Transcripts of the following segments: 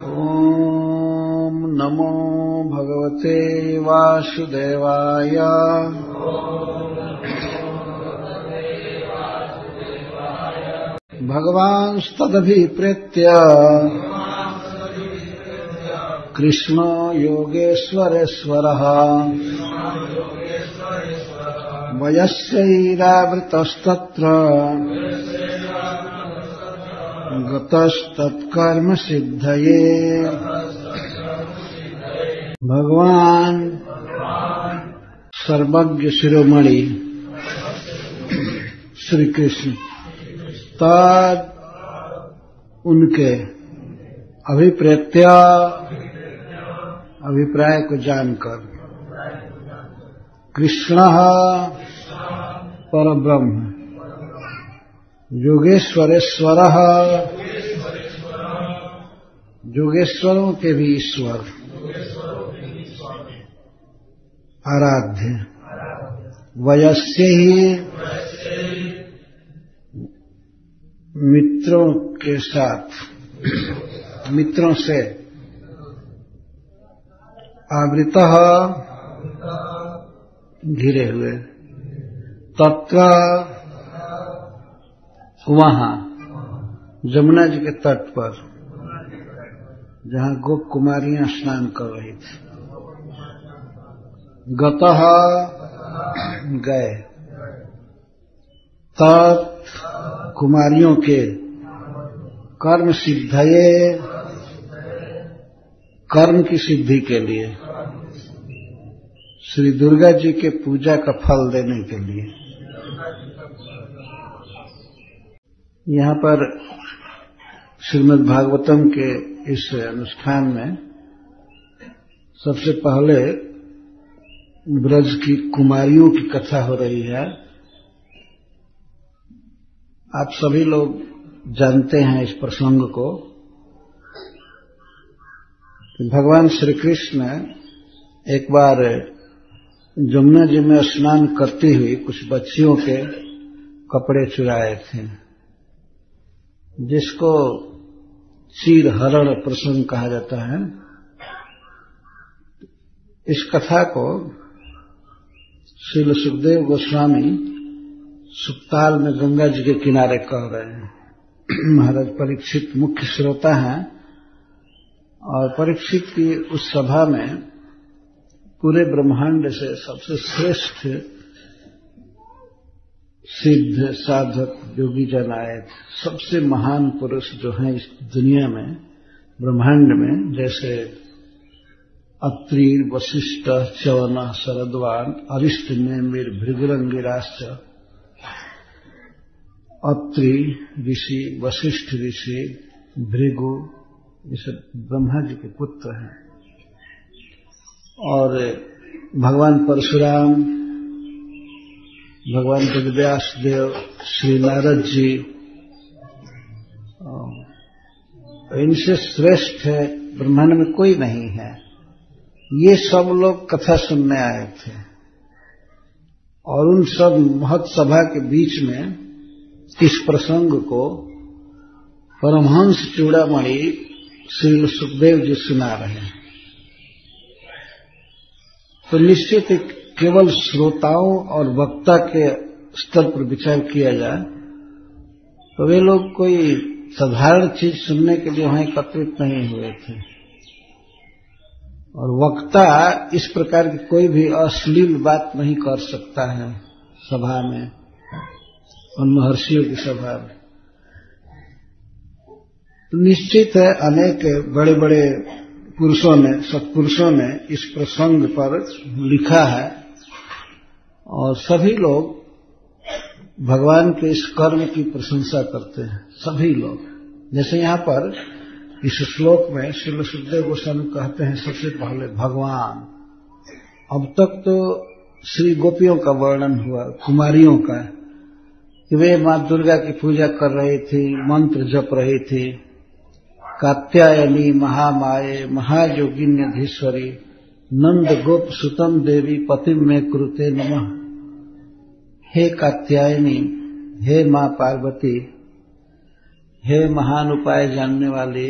ॐ नमो भगवते वासुदेवाय। भगवांस्तदभिप्रेत्य कृष्णो योगेश्वरेश्वरः वयस्यैरावृतस्तत्र गतस्तत्कर्म सिद्धये। भगवान सर्वज्ञ शिरोमणि श्री कृष्ण तद उनके अभिप्राय को जानकर कृष्ण परब्रह्म योगेश्वरेश्वर योगेश्वरों के भी ईश्वर आराध्य वयस्य ही मित्रों के साथ मित्रों से आवृत घिरे हुए तत्र वहां जमुना जी के तट पर जहां गोप कुमारियां स्नान कर रही थी गतः गए तत् कुमारियों के कर्म सिद्धये कर्म की सिद्धि के लिए श्री दुर्गा जी के पूजा का फल देने के लिए। यहाँ पर श्रीमद् भागवतम के इस अनुष्ठान में सबसे पहले ब्रज की कुमारियों की कथा हो रही है। आप सभी लोग जानते हैं इस प्रसंग को कि भगवान श्री कृष्ण एक बार जमुना जी में स्नान करती हुई कुछ बच्चियों के कपड़े चुराए थे, जिसको चीरहरण प्रसंग कहा जाता है। इस कथा को श्रील सुखदेव गोस्वामी सुक्ताल में गंगा जी के किनारे कह रहे हैं। महाराज परीक्षित मुख्य श्रोता हैं और परीक्षित की उस सभा में पूरे ब्रह्मांड से सबसे श्रेष्ठ सिद्ध साधक योगी जन आए थे। सबसे महान पुरुष जो हैं इस दुनिया में ब्रह्मांड में, जैसे अत्रि वशिष्ठ च्यवन शरद्वान अरिष्ट नेमिर भृगुरंगिराश्च। अत्रि ऋषि वशिष्ठ ऋषि भृगु ये सब ब्रह्मा जी के पुत्र हैं। और भगवान परशुराम, भगवान वेदव्यास देव, श्री नारद जी, इनसे श्रेष्ठ है ब्रह्मांड में कोई नहीं है। ये सब लोग कथा सुनने आए थे और उन सब महत सभा के बीच में इस प्रसंग को परमहंस चूड़ामणि श्री सुखदेव जी सुना रहे हैं। तो निश्चित केवल श्रोताओं और वक्ता के स्तर पर विचार किया जाए तो वे लोग कोई साधारण चीज सुनने के लिए वहां एकत्रित नहीं हुए थे। और वक्ता इस प्रकार की कोई भी अश्लील बात नहीं कर सकता है सभा में, उन महर्षियों की सभा में। तो निश्चित है अनेक बड़े बड़े पुरुषों ने, सत्पुरुषों ने इस प्रसंग पर लिखा है और सभी लोग भगवान के इस कर्म की प्रशंसा करते हैं। सभी लोग, जैसे यहाँ पर इस श्लोक में श्री सुखदेव गोस्वामी कहते हैं सबसे पहले भगवान। अब तक तो श्री गोपियों का वर्णन हुआ, कुमारियों का, कि वे मां दुर्गा की पूजा कर रही थी, मंत्र जप रही थी। कात्यायनी महामाये महायोगिन्यधीश्वरी नंद गोप सुतम देवी पतिम में कुरुते नमः। हे कात्यायनी, हे मां पार्वती, हे महान उपाय जानने वाली,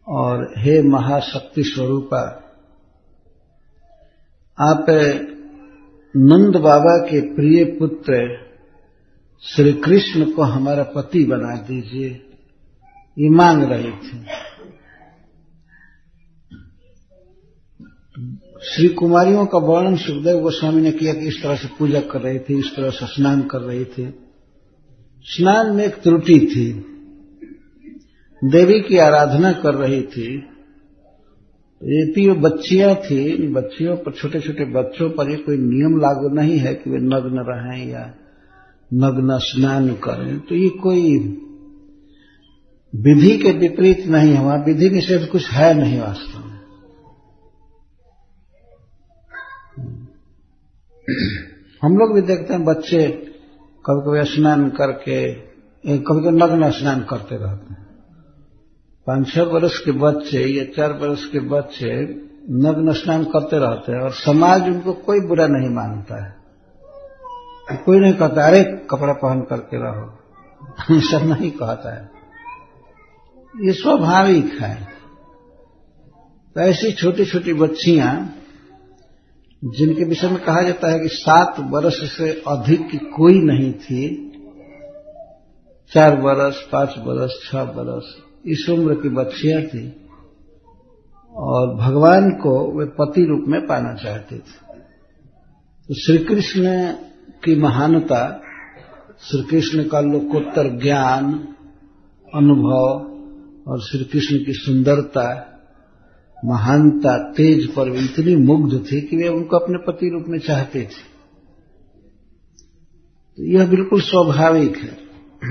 और हे महाशक्ति स्वरूपा, आप नंद बाबा के प्रिय पुत्र श्री कृष्ण को हमारा पति बना दीजिए, ये मांग रही थी। श्री कुमारियों का वर्णन सुखदेव गोस्वामी ने किया कि इस तरह से पूजा कर रही थी, इस तरह से स्नान कर रही थी। स्नान में एक त्रुटि थी, देवी की आराधना कर रही थी। ये बच्चियां थी, बच्चियों पर, छोटे छोटे बच्चों पर ये कोई नियम लागू नहीं है कि वे नग्न रहें या नग्न स्नान करें। तो ये कोई विधि के विपरीत नहीं है, वहां विधि निषेध कुछ है नहीं वास्तव में। हम लोग भी देखते हैं बच्चे कभी कभी स्नान करके, कभी कभी नग्न स्नान करते रहते हैं। 5-6 वर्ष के बच्चे या 4 वर्ष के बच्चे नग्न स्नान करते रहते हैं और समाज उनको कोई बुरा नहीं मानता है। कोई नहीं कहता अरे कपड़ा पहन करके रहो, ऐसा नहीं कहता है, ये स्वाभाविक है। तो ऐसी छोटी छोटी बच्चियां जिनके विषय में कहा जाता है कि 7 वर्ष से अधिक की कोई नहीं थी, 4 वर्ष, 5 वर्ष, 6 वर्ष, इस उम्र की बच्चियां थी और भगवान को वे पति रूप में पाना चाहते थे। तो श्री कृष्ण की महानता, श्री कृष्ण का लोकोत्तर ज्ञान, अनुभव और श्री कृष्ण की सुंदरता, महानता, तेज पर वे इतनी मुग्ध थी कि वे उनको अपने पति रूप में चाहते थे। तो यह बिल्कुल स्वाभाविक है।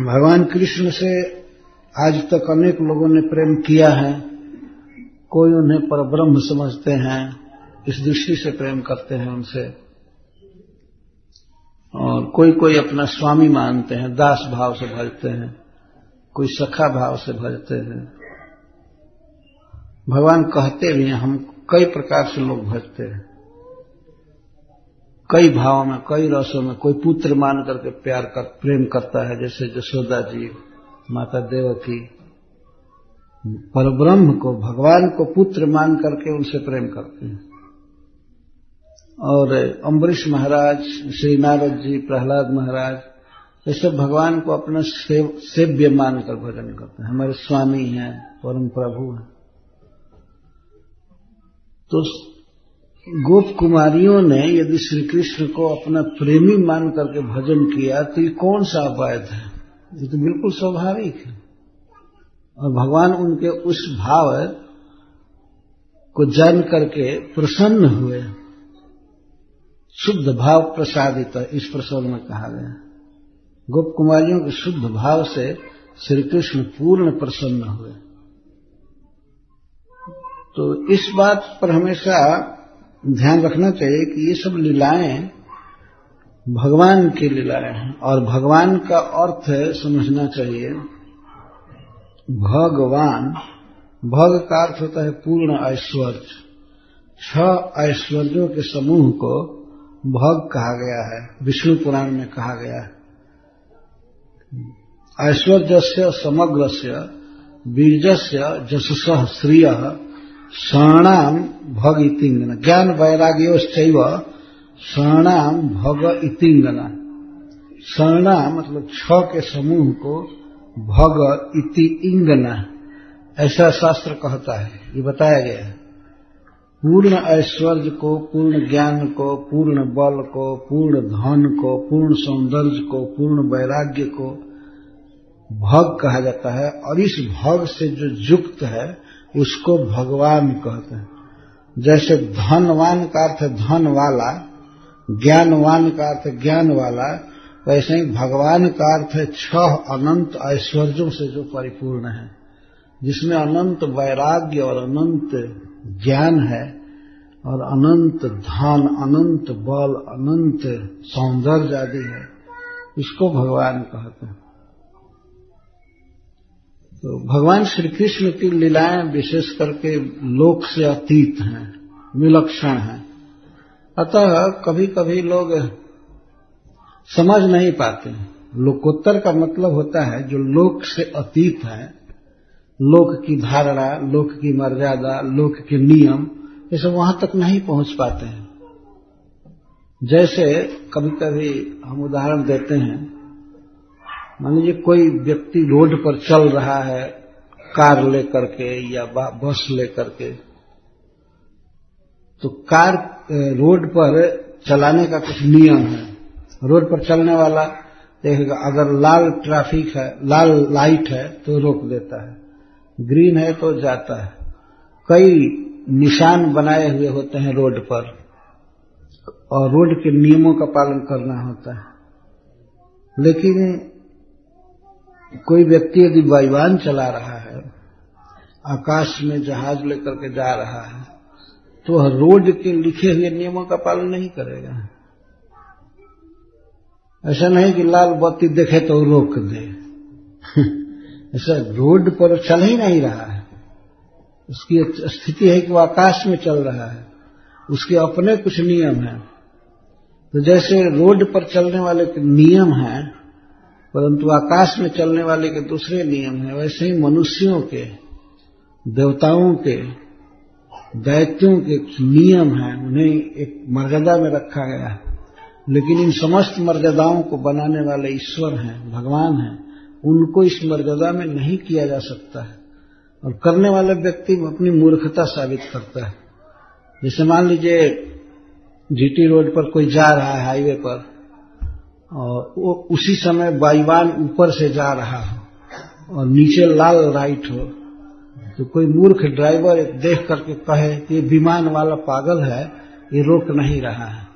भगवान कृष्ण से आज तक अनेक लोगों ने प्रेम किया है, कोई उन्हें परब्रह्म समझते हैं, इस दृष्टि से प्रेम करते हैं उनसे, और कोई कोई अपना स्वामी मानते हैं, दास भाव से भजते हैं, कोई सखा भाव से भजते हैं। भगवान कहते भी हैं हम कई प्रकार से लोग भजते हैं, कई भावों में, कई रसों में। कोई पुत्र मान करके प्रेम करता है, जैसे यशोदा जी, माता देवकी परब्रह्म को, भगवान को पुत्र मान करके उनसे प्रेम करते हैं। और अम्बरीश महाराज, श्री नारद जी, प्रहलाद महाराज, ये सब भगवान को अपना सेव्य मानकर भजन करते हैं, हमारे स्वामी हैं, परम प्रभु हैं। तो गोप कुमारियों ने यदि श्री कृष्ण को अपना प्रेमी मान करके भजन किया तो ये कौन सा अवैध है? ये तो बिल्कुल स्वाभाविक है। और भगवान उनके उस भाव को जान करके प्रसन्न हुए। शुद्ध भाव प्रसादित, इस प्रसंग में कहा गया। गोप कुमारियों के शुद्ध भाव से श्री कृष्ण पूर्ण प्रसन्न हुए। तो इस बात पर हमेशा ध्यान रखना चाहिए कि ये सब लीलाएं भगवान की लीलाएं हैं, और भगवान का अर्थ समझना चाहिए भगवान। भग का अर्थ होता है पूर्ण ऐश्वर्य। 6 ऐश्वर्यों के समूह को भग कहा गया है, विष्णु पुराण में कहा गया है। ऐश्वर्यस्य समग्रस्य बीजस्य जससः श्रियः शरणाम भग इतिंगना। ज्ञान वैराग्योश्चैव शरणाम भग इतिंगना। शरणा मतलब 6 के समूह को भग इति इंगना, ऐसा शास्त्र कहता है, ये बताया गया है। पूर्ण ऐश्वर्य को, पूर्ण ज्ञान को, पूर्ण बल को, पूर्ण धन को, पूर्ण सौंदर्य को, पूर्ण वैराग्य को भग कहा जाता है। और इस भग से जो युक्त है उसको भगवान कहते हैं। जैसे धनवान का अर्थ है धन वाला, ज्ञानवान का अर्थ है ज्ञान वाला, वैसे ही भगवान का अर्थ है 6 अनंत ऐश्वर्यों से जो परिपूर्ण है, जिसमें अनंत वैराग्य और अनंत ज्ञान है, और अनंत धन, अनंत बल, अनंत सौंदर्य आदि है, इसको भगवान कहते हैं। तो भगवान श्री कृष्ण की लीलाएं विशेष करके लोक से अतीत हैं, विलक्षण हैं। अतः कभी कभी लोग समझ नहीं पाते। लोकोत्तर का मतलब होता है जो लोक से अतीत है, लोक की धारणा, लोक की मर्यादा, लोक के नियम, ये सब वहां तक नहीं पहुंच पाते हैं। जैसे कभी कभी हम उदाहरण देते हैं, मान लीजिए कोई व्यक्ति रोड पर चल रहा है कार लेकर के या बस लेकर के, तो कार रोड पर चलाने का कुछ नियम है। रोड पर चलने वाला देखेगा, अगर लाल ट्रैफिक है, लाल लाइट है तो रोक देता है, ग्रीन है तो जाता है। कई निशान बनाए हुए होते हैं रोड पर और रोड के नियमों का पालन करना होता है। लेकिन कोई व्यक्ति यदि वायुयान चला रहा है, आकाश में जहाज लेकर के जा रहा है, तो वह रोड के लिखे हुए नियमों का पालन नहीं करेगा। ऐसा नहीं कि लाल बत्ती देखे तो रोक दे ऐसा रोड पर चल ही नहीं रहा है। उसकी स्थिति है कि वो आकाश में चल रहा है, उसके अपने कुछ नियम हैं। तो जैसे रोड पर चलने वाले के नियम हैं, परंतु आकाश में चलने वाले के दूसरे नियम हैं, वैसे ही मनुष्यों के, देवताओं के, दैत्यों के नियम हैं, उन्हें एक मर्यादा में रखा गया है। लेकिन इन समस्त मर्यादाओं को बनाने वाले ईश्वर हैं, भगवान हैं, उनको इस मर्यादा में नहीं किया जा सकता है। और करने वाले व्यक्ति अपनी मूर्खता साबित करता है। जैसे मान लीजिए जीटी रोड पर कोई जा रहा है हाईवे पर, और वो उसी समय वायुयान ऊपर से जा रहा हो और नीचे लाल लाइट हो, तो कोई मूर्ख ड्राइवर देख करके कहे कि ये विमान वाला पागल है, ये रोक नहीं रहा है,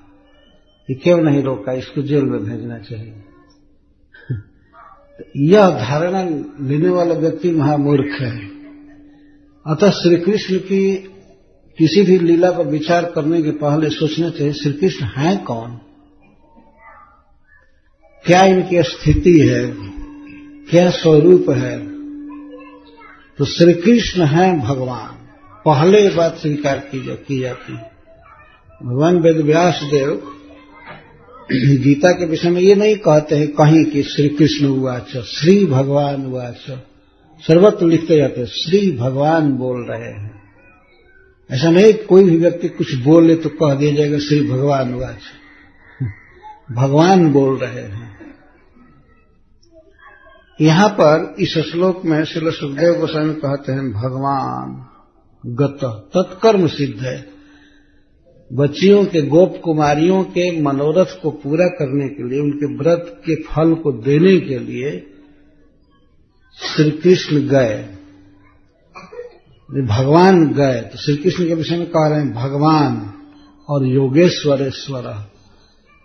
ये क्यों नहीं रोका, इसको जेल में भेजना चाहिए। तो यह धारणा लेने वाला व्यक्ति महामूर्ख है। अतः श्री कृष्ण की किसी भी लीला पर विचार करने के पहले सोचना चाहिए श्री कृष्ण हैं कौन, क्या इनकी स्थिति है, क्या स्वरूप है। तो श्री कृष्ण हैं भगवान, पहले ये बात स्वीकार की जाती है। भगवान वेदव्यास देव गीता के विषय में ये नहीं कहते हैं कहीं कि श्री कृष्ण उवाच, श्री भगवान उवाच, सर्वत्र लिखते जाते हैं श्री भगवान बोल रहे हैं। ऐसा नहीं कोई भी व्यक्ति कुछ बोले तो कह दिया जाएगा श्री भगवान उवाच, भगवान बोल रहे हैं। यहां पर इस श्लोक में श्रील सुखदेव गोस्वामी कहते हैं भगवान गत तत्कर्म सिद्ध है। बच्चियों के, गोप कुमारियों के मनोरथ को पूरा करने के लिए, उनके व्रत के फल को देने के लिए श्री कृष्ण गए, भगवान गए। तो श्री कृष्ण के विषय में कह रहे हैं भगवान और योगेश्वरेश्वर।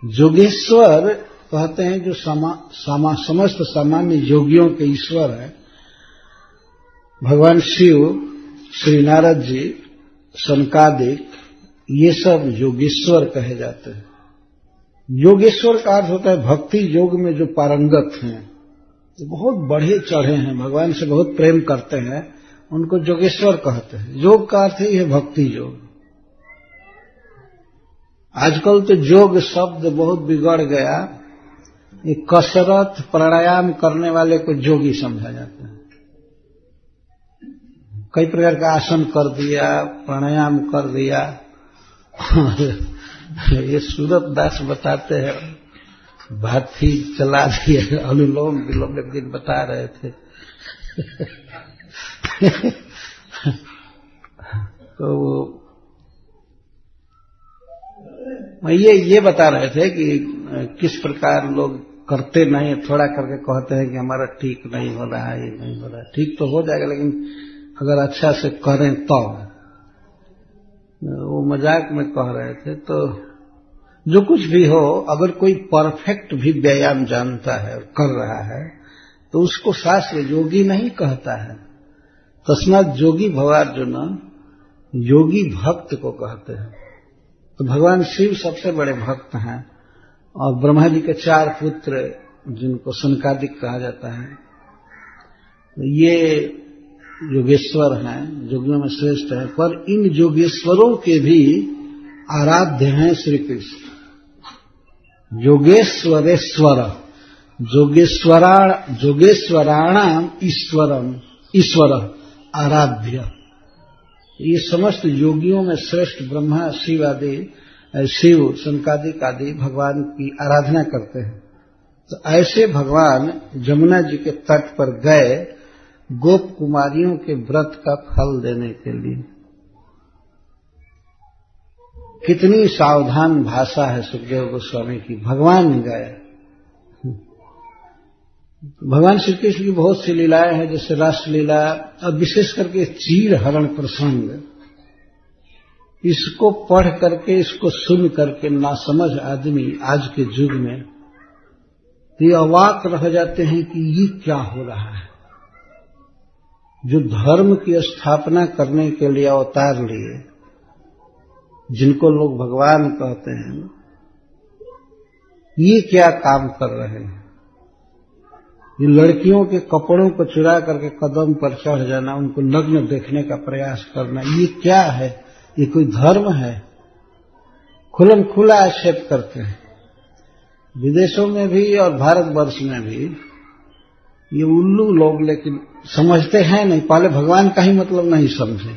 योगेश्वर कहते हैं जो समस्त सामान्य योगियों के ईश्वर है। भगवान शिव, श्री नारद जी, सनकादिक, ये सब योगेश्वर कहे जाते हैं। योगेश्वर का अर्थ होता है भक्ति योग में जो पारंगत हैं, जो बहुत बढ़े चढ़े हैं, भगवान से बहुत प्रेम करते हैं, उनको योगेश्वर कहते हैं। योग का अर्थ ही है भक्ति योग। आजकल तो योग शब्द बहुत बिगड़ गया, ये कसरत प्राणायाम करने वाले को योगी समझा जाता है। कई प्रकार का आसन कर दिया, प्राणायाम कर दिया। ये सूरत दास बताते हैं, भाथी चला दिए, अनुलोम विलोम एक दिन बता रहे थे तो ये बता रहे थे कि किस प्रकार लोग करते नहीं, थोड़ा करके कहते हैं कि हमारा ठीक नहीं हो रहा है, ये नहीं हो रहा है। ठीक तो हो जाएगा, लेकिन अगर अच्छा से करें तो। वो मजाक में कह रहे थे। तो जो कुछ भी हो, अगर कोई परफेक्ट भी व्यायाम जानता है और कर रहा है तो उसको शास्त्र योगी नहीं कहता है। तस्मात् योगी भवार्जुन, योगी भक्त को कहते हैं। तो भगवान शिव सबसे बड़े भक्त हैं और ब्रह्मा जी के 4 पुत्र जिनको सनकादिक कहा जाता है, ये योगेश्वर हैं, योगियों में श्रेष्ठ है। पर इन योगेश्वरों के भी आराध्य हैं श्री कृष्ण। योगेश्वरेश्वर, योगेश्वराणाम ईश्वर, आराध्य। ये समस्त योगियों में श्रेष्ठ ब्रह्मा शिव आदि, शिव सनकादिक आदि भगवान की आराधना करते हैं। तो ऐसे भगवान जमुना जी के तट पर गए गोप कुमारियों के व्रत का फल देने के लिए। कितनी सावधान भाषा है सुखदेव गोस्वामी की। भगवान गए। भगवान श्री कृष्ण की बहुत सी लीलाएं हैं, जैसे रासलीला, और विशेष करके चीर हरण प्रसंग। इसको पढ़ करके, इसको सुन करके नासमझ आदमी आज के युग में ये अवाक रह जाते हैं कि ये क्या हो रहा है। जो धर्म की स्थापना करने के लिए अवतार लिए, जिनको लोग भगवान कहते हैं, ये क्या काम कर रहे हैं। ये लड़कियों के कपड़ों को चुरा करके कदम पर चढ़ जाना, उनको नग्न देखने का प्रयास करना, ये क्या है? ये कोई धर्म है? खुलम खुला आक्षेप करते हैं। विदेशों में भी और भारतवर्ष में भी ये उल्लू लोग, लेकिन समझते हैं नहीं। पहले भगवान का ही मतलब नहीं समझे,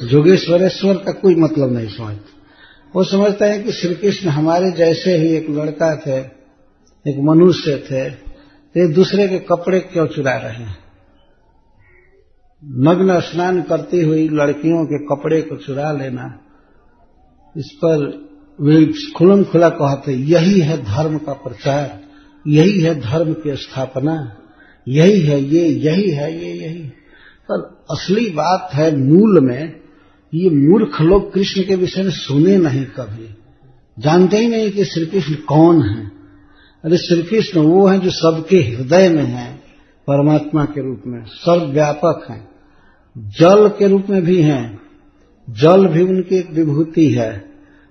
जोगेश्वरेश्वर का कोई मतलब नहीं समझते। वो समझते हैं कि श्री कृष्ण हमारे जैसे ही एक लड़का थे, एक मनुष्य थे, तो एक दूसरे के कपड़े क्यों चुरा रहे हैं। नग्न स्नान करती हुई लड़कियों के कपड़े को चुरा लेना, इस पर वे खुलम खुला कहते यही है धर्म का प्रचार, यही है धर्म की स्थापना, यही है ये, यही है ये, यही। पर असली बात है, मूल में ये मूर्ख लोग कृष्ण के विषय में सुने नहीं, कभी जानते ही नहीं कि श्री कृष्ण कौन है। अरे श्री कृष्ण वो हैं जो सबके हृदय में हैं, परमात्मा के रूप में सर्वव्यापक हैं, जल के रूप में भी हैं। जल भी उनकी एक विभूति है।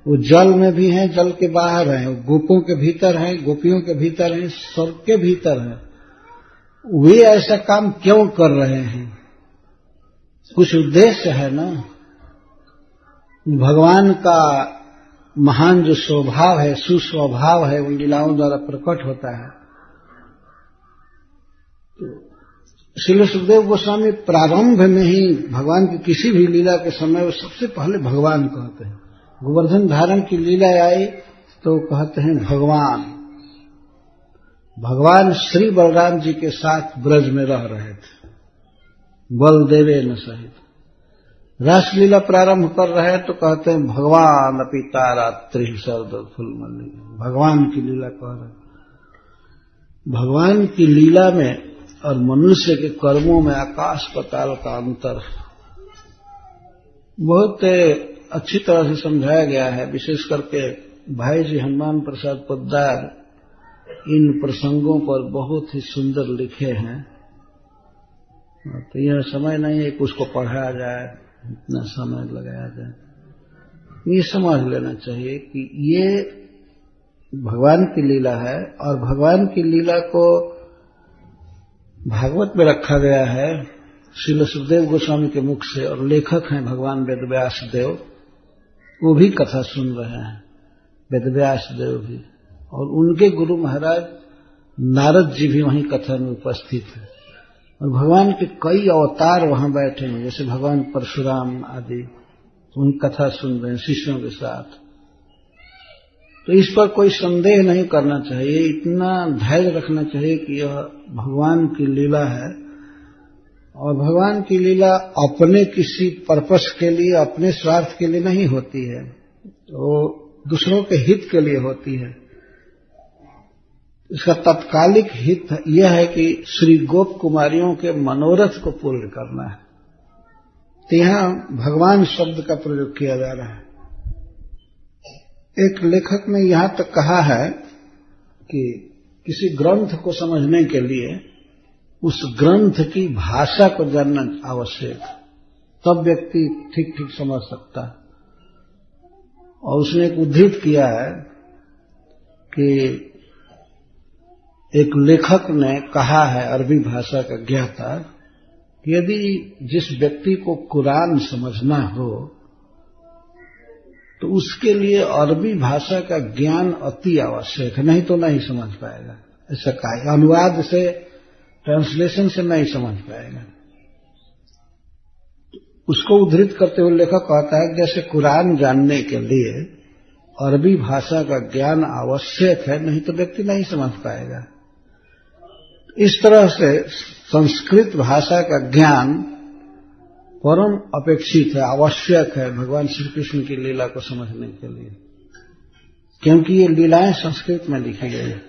वो जल में भी हैं, जल के बाहर हैं, गोपों के भीतर हैं, गोपियों के भीतर हैं, सबके भीतर हैं। वे ऐसा काम क्यों कर रहे हैं? कुछ उद्देश्य है ना। भगवान का महान जो स्वभाव है, सुस्वभाव है, उन लीलाओं द्वारा प्रकट होता है। तो श्रील सुखदेव गोस्वामी प्रारंभ में ही भगवान की किसी भी लीला के समय वो सबसे पहले भगवान कहते हैं। गोवर्धन धारण की लीला आई तो कहते हैं भगवान। भगवान श्री बलराम जी के साथ ब्रज में रह रहे थे, बलदेवेन सहित। रासलीला प्रारंभ कर रहे हैं तो कहते हैं भगवान अपि तारात्रि शरद फूल मल्लिक। भगवान की लीला कह रहे हैं। भगवान की लीला में और मनुष्य के कर्मों में आकाश पाताल का अंतर बहुत अच्छी तरह से समझाया गया है। विशेष करके भाई जी हनुमान प्रसाद पोद्दार इन प्रसंगों पर बहुत ही सुंदर लिखे हैं। तो यह समय नहीं है कि उसको पढ़ा जाए, इतना समय लगाया जाए। ये समझ लेना चाहिए कि ये भगवान की लीला है और भगवान की लीला को भागवत में रखा गया है श्रील सुखदेव गोस्वामी के मुख से, और लेखक हैं भगवान वेदव्यास देव। वो भी कथा सुन रहे हैं, वेदव्यास देव भी, और उनके गुरु महाराज नारद जी भी वहीं कथा में उपस्थित हैं। और भगवान के कई अवतार वहां बैठे हैं, जैसे भगवान परशुराम आदि, उनकी कथा सुन रहे हैं शिष्यों के साथ। तो इस पर कोई संदेह नहीं करना चाहिए, इतना धैर्य रखना चाहिए कि यह भगवान की लीला है। और भगवान की लीला अपने किसी पर्पस के लिए, अपने स्वार्थ के लिए नहीं होती है, तो दूसरों के हित के लिए होती है। इसका तत्कालिक हित यह है कि श्री गोप कुमारियों के मनोरथ को पूर्ण करना है। तो यहां भगवान शब्द का प्रयोग किया जा रहा है। एक लेखक ने यहां तक कहा है कि किसी ग्रंथ को समझने के लिए उस ग्रंथ की भाषा को जानना आवश्यक, तब व्यक्ति ठीक ठीक समझ सकता है। और उसने एक उद्धृत किया है कि एक लेखक ने कहा है, अरबी भाषा का ज्ञाता, कि यदि जिस व्यक्ति को कुरान समझना हो तो उसके लिए अरबी भाषा का ज्ञान अति आवश्यक है, नहीं तो नहीं समझ पाएगा। ऐसा कहा, अनुवाद से, ट्रांसलेशन से नहीं समझ पाएगा। उसको उद्धृत करते हुए लेखक कहता है जैसे कुरान जानने के लिए अरबी भाषा का ज्ञान आवश्यक है, नहीं तो व्यक्ति नहीं समझ पाएगा। इस तरह से संस्कृत भाषा का ज्ञान परम अपेक्षित है, आवश्यक है भगवान श्री कृष्ण की लीला को समझने के लिए, क्योंकि ये लीलाएं संस्कृत में लिखी गई है।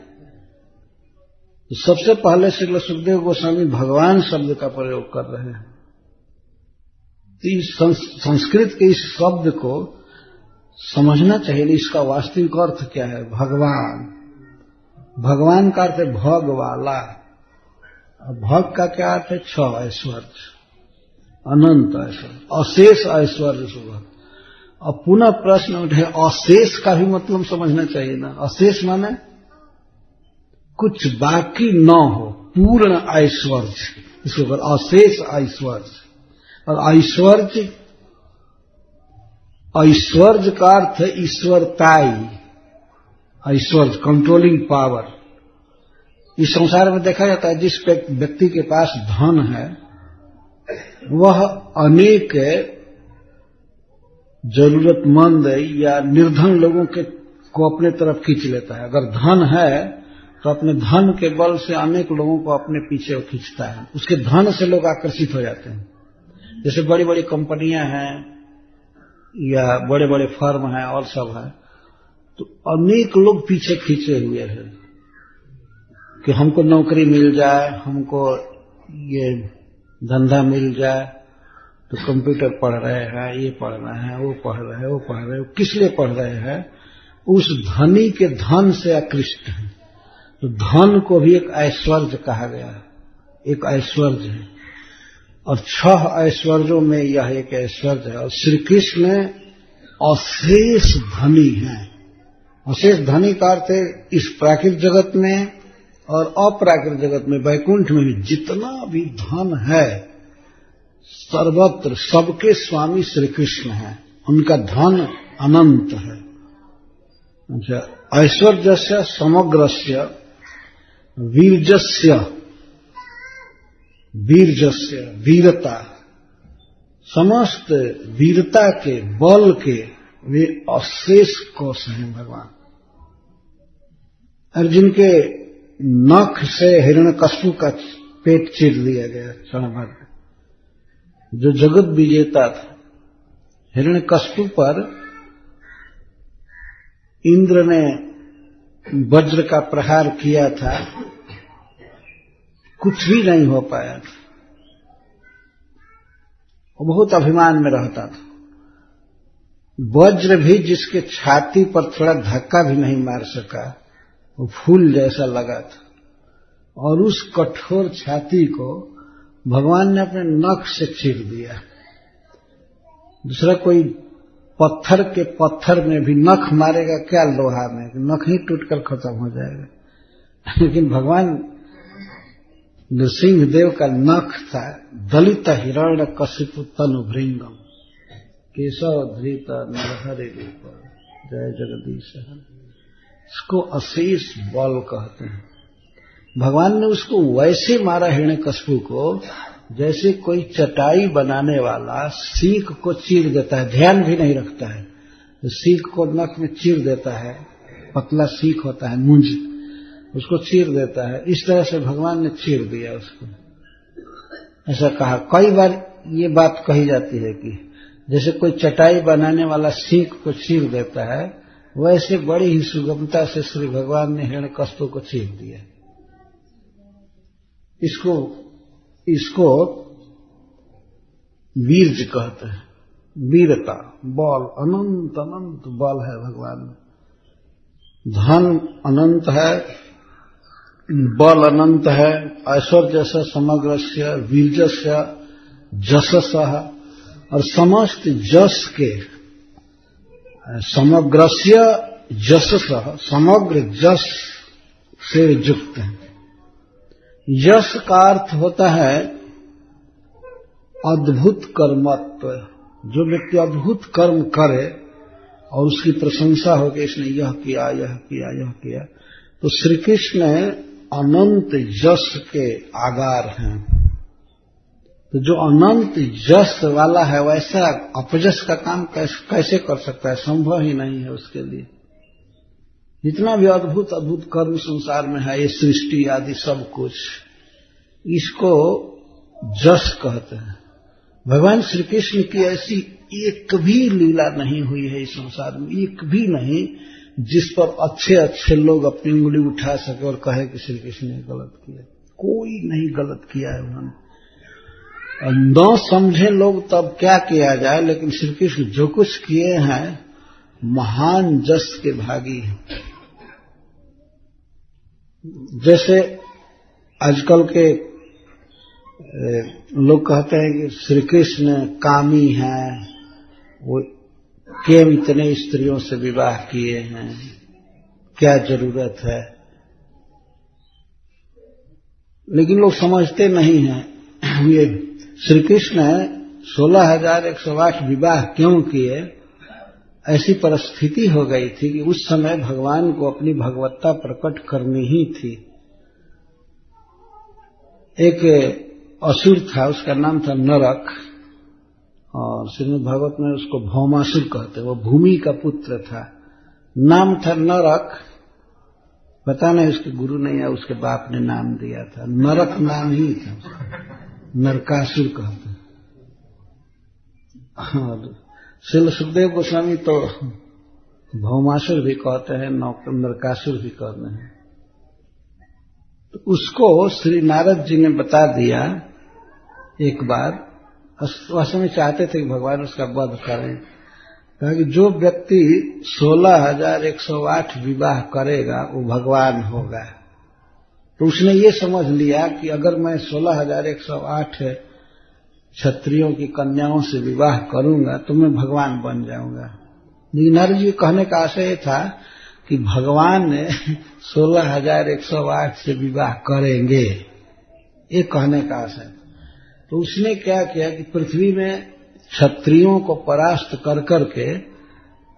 सबसे पहले श्री सुखदेव गोस्वामी भगवान शब्द का प्रयोग कर रहे हैं। संस्कृत के इस शब्द को समझना चाहिए, इसका वास्तविक अर्थ क्या है। भगवान, भगवान का अर्थ है भग वाला, भग का क्या अर्थ है? 6 ऐश्वर्य, अनंत ऐश्वर्य, अशेष ऐश्वर्य सुबह। अब पुनः प्रश्न उठे, अशेष का भी मतलब समझना चाहिए ना। अशेष माने कुछ बाकी न हो, पूर्ण ऐश्वर्य, इसको अशेष ऐश्वर्य। और ऐश्वर्य, ऐश्वर्य का अर्थ है ईश्वरताई, ऐश्वर्य कंट्रोलिंग पावर। इस संसार में देखा जाता है जिस व्यक्ति के पास धन है वह अनेक जरूरतमंद या निर्धन लोगों को अपने तरफ खींच लेता है। अगर धन है तो अपने धन के बल से अनेक लोगों को अपने पीछे खींचता है, उसके धन से लोग आकर्षित हो जाते हैं। जैसे बड़ी बड़ी कंपनियां हैं या बड़े बड़े फर्म हैं और सब है, तो अनेक लोग पीछे खींचे हुए हैं कि हमको नौकरी मिल जाए, हमको ये धंधा मिल जाए। तो कंप्यूटर पढ़ रहे हैं, ये पढ़ रहे हैं, वो पढ़ रहे हैं, वो पढ़ रहे हैं। किस लिए पढ़ रहे हैं? उस धनी के धन से आकृष्ट है। तो धन को भी एक ऐश्वर्य कहा गया है, एक ऐश्वर्य है। और 6 ऐश्वर्यों में यह एक ऐश्वर्य है। और श्री कृष्ण अशेष धनी हैं। अशेष धनी का अर्थ है इस प्राकृतिक जगत में और अप्राकृतिक जगत में, वैकुंठ में भी जितना भी धन है सर्वत्र सबके स्वामी श्री कृष्ण हैं, उनका धन अनंत है। अच्छा, ऐश्वर्यस्य समग्रस्य वीर्यस्य, वीर्यस्य वीरता, समस्त वीरता के बल के वे अशेष कोश हैं भगवान। और जिनके नख से हिरण्यकश्यप का पेट चीर दिया गया क्षण भर, जो जगत विजेता था। हिरण्यकश्यप पर इंद्र ने वज्र का प्रहार किया था, कुछ भी नहीं हो पाया था। वो बहुत अभिमान में रहता था। वज्र भी जिसके छाती पर थोड़ा धक्का भी नहीं मार सका, वो फूल जैसा लगा था। और उस कठोर छाती को भगवान ने अपने नख से चीर दिया। दूसरा कोई पत्थर के पत्थर में भी नख मारेगा क्या, लोहा में नख ही टूटकर खत्म हो जाएगा। लेकिन भगवान नृसिंह देव का नख था दलित हिरण्य कशिपु तनु भृंगम केशव धृत नरहरि रूप जय जगदीश। इसको अशेष बल कहते हैं। भगवान ने उसको वैसे मारा हिरण्यकश्यप को जैसे कोई चटाई बनाने वाला सीख को चीर देता है, ध्यान भी नहीं रखता है, तो सीख को नख में चीर देता है। पतला सीख होता है, मुंज, उसको चीर देता है। इस तरह से भगवान ने चीर दिया उसको। ऐसा कहा, कई बार ये बात कही जाती है कि जैसे कोई चटाई बनाने वाला सीख को चीर देता है, वैसे बड़ी ही सुगमता से श्री भगवान ने हिरण्यकश्यप को चीर दिया। इसको वीर्य कहते हैं, वीरता, बल, अनंत अनंत बल है भगवान में। धन अनंत है, बल अनंत है, ऐश्वर्यस्य समग्रस्य वीर्यस्य जससः, और समस्त जस के समग्रस्य जससः, समग्र जस से युक्त है। यश का अर्थ होता है अद्भुत कर्मत्व। जो व्यक्ति अद्भुत कर्म करे और उसकी प्रशंसा हो कि इसने यह किया, यह किया, यह किया, तो श्री कृष्ण अनंत यश के आगार हैं। तो जो अनंत जस वाला है वैसा अपजस का काम कैसे कर सकता है? संभव ही नहीं है उसके लिए। जितना भी अद्भुत अद्भुत कर्म संसार में है, ये सृष्टि आदि सब कुछ, इसको जस कहते हैं। भगवान श्री कृष्ण की ऐसी एक भी लीला नहीं हुई है इस संसार में, एक भी नहीं, जिस पर अच्छे अच्छे लोग अपनी उंगली उठा सके और कहे कि श्री कृष्ण ने गलत किया। कोई नहीं गलत किया है उन्होंने। न समझे लोग तब क्या किया जाए, लेकिन श्री कृष्ण जो कुछ किए हैं महान जस के भागी हैं। जैसे आजकल के लोग कहते हैं कि श्री कृष्ण कामी हैं, वो क्यों इतने स्त्रियों से विवाह किए हैं, क्या जरूरत है। लेकिन लोग समझते नहीं हैं। ये श्री कृष्ण 16,108 विवाह क्यों किए? ऐसी परिस्थिति हो गई थी कि उस समय भगवान को अपनी भगवत्ता प्रकट करनी ही थी। एक असुर था, उसका नाम था नरक, और श्रीमद् भागवत में उसको भौमासुर कहते हैं। वो भूमि का पुत्र था, नाम था नरक। पता नहीं उसके गुरु ने या उसके बाप ने नाम दिया था, नरक नाम ही था, नरकासुर कहते हैं। श्रील सुखदेव गोस्वामी तो भौमासुर भी कहते हैं, नरकासुर भी कहते हैं। तो उसको श्री नारद जी ने बता दिया एक बार। वास्तव में चाहते थे कि भगवान उसका वध करें। कहा कि जो व्यक्ति 16,108 विवाह करेगा वो भगवान होगा। तो उसने ये समझ लिया कि अगर मैं 16,108 क्षत्रियों की कन्याओं से विवाह करूंगा तो मैं भगवान बन जाऊंगा। लेकिन नारद जी कहने का आशय था कि भगवान ने 16,108 से विवाह करेंगे, ये कहने का आशय था। तो उसने क्या किया कि पृथ्वी में क्षत्रियों को परास्त कर करके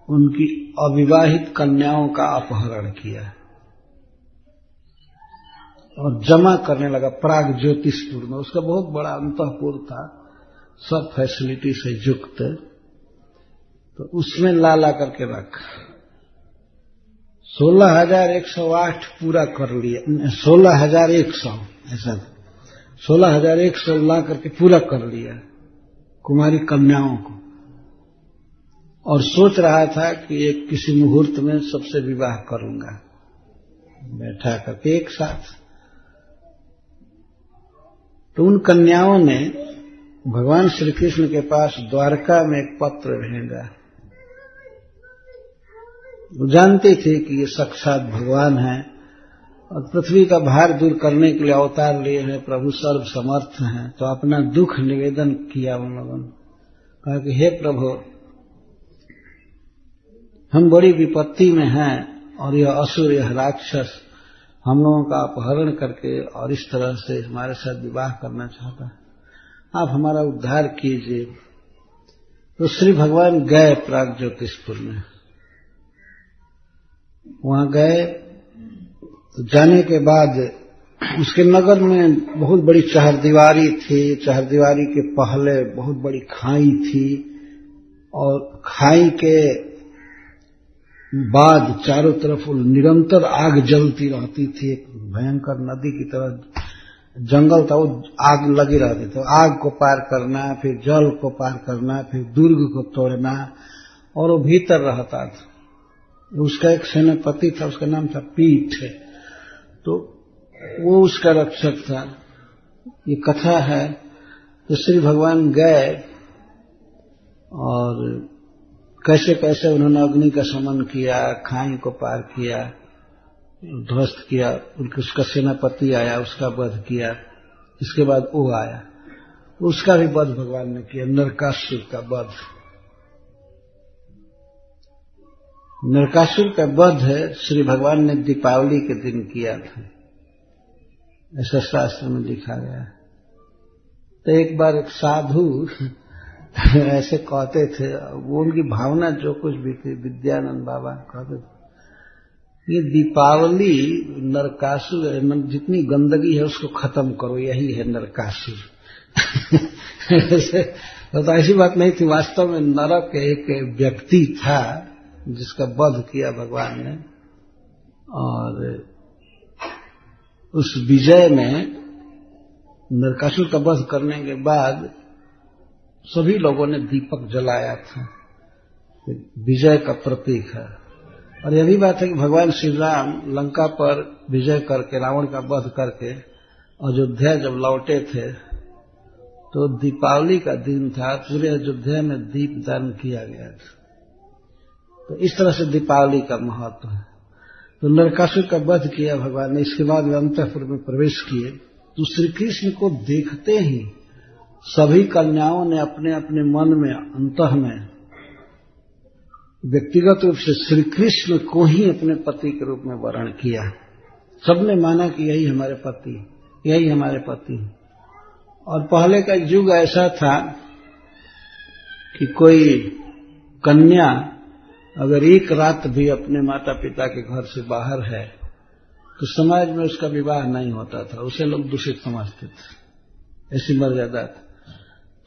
उनकी अविवाहित कन्याओं का अपहरण किया और जमा करने लगा प्राग ज्योतिषपुर में। उसका बहुत बड़ा अंतःपुर था, सब फैसिलिटी से युक्त। तो उसमें ला करके रखा। 16,108 पूरा कर लिया, 16,100 ऐसा, 16,100 ला करके पूरा कर लिया कुमारी कन्याओं को, और सोच रहा था कि एक किसी मुहूर्त में सबसे विवाह करूंगा बैठा करके एक साथ। तो उन कन्याओं ने भगवान श्री कृष्ण के पास द्वारका में एक पत्र भेजा। वो जानती थी कि ये साक्षात भगवान है और पृथ्वी का भार दूर करने के लिए अवतार लिए हैं, प्रभु सर्व समर्थ हैं। तो अपना दुख निवेदन किया उन लोगों ने। कहा कि हे प्रभु, हम बड़ी विपत्ति में हैं और यह असुर, यह राक्षस हम लोगों का अपहरण करके और इस तरह से हमारे साथ विवाह करना चाहता है, आप हमारा उद्धार कीजिए। तो श्री भगवान गए प्राग ज्योतिषपुर में। वहां गए तो जाने के बाद उसके नगर में बहुत बड़ी चहरदीवारी थी। चहरदीवारी के पहले बहुत बड़ी खाई थी और खाई के बाद चारों तरफ निरंतर आग जलती रहती थी। एक भयंकर नदी की तरह जंगल था, वो आग लगी रहती थी। आग को पार करना, फिर जल को पार करना, फिर दुर्ग को तोड़ना, और वो भीतर रहता था। उसका एक सेनापति था, उसका नाम था पीठ, तो वो उसका रक्षक था। ये कथा है। तो श्री भगवान गए और कैसे कैसे उन्होंने अग्नि का शमन किया, खाई को पार किया, ध्वस्त किया। उसका सेनापति आया, उसका वध किया। इसके बाद वो आया, उसका भी वध भगवान ने किया, नरकासुर का वध। नरकासुर का वध श्री भगवान ने दीपावली के दिन किया था, ऐसा शास्त्र में लिखा गया है। तो एक बार एक साधु ऐसे कहते थे, वो उनकी भावना जो कुछ भी थी, विद्यानंद बाबा कहते थे, ये दीपावली नरकासुर, जितनी गंदगी है उसको खत्म करो, यही है नरकासुर। तो ऐसी बात नहीं थी। वास्तव में नरक एक व्यक्ति था जिसका वध किया भगवान ने, और उस विजय में, नरकासुर का वध करने के बाद सभी लोगों ने दीपक जलाया था, विजय का प्रतीक है। और यह भी बात है कि भगवान श्री राम लंका पर विजय करके, रावण का वध करके अयोध्या जब लौटे थे तो दीपावली का दिन था, पूरे अयोध्या में दीपदान किया गया था। तो इस तरह से दीपावली का महत्व है। तो नरकासुर का वध किया भगवान ने। इसके बाद वे अंतःपुर में प्रवेश किए तो श्री कृष्ण को देखते ही सभी कन्याओं ने अपने अपने मन में, अंतः में व्यक्तिगत रूप से श्री कृष्ण को ही अपने पति के रूप में वर्ण किया। सबने माना कि यही हमारे पति, यही हमारे पति। और पहले का युग ऐसा था कि कोई कन्या अगर एक रात भी अपने माता पिता के घर से बाहर है तो समाज में उसका विवाह नहीं होता था, उसे लोग दूषित समझते थे, ऐसी मर्यादा थी।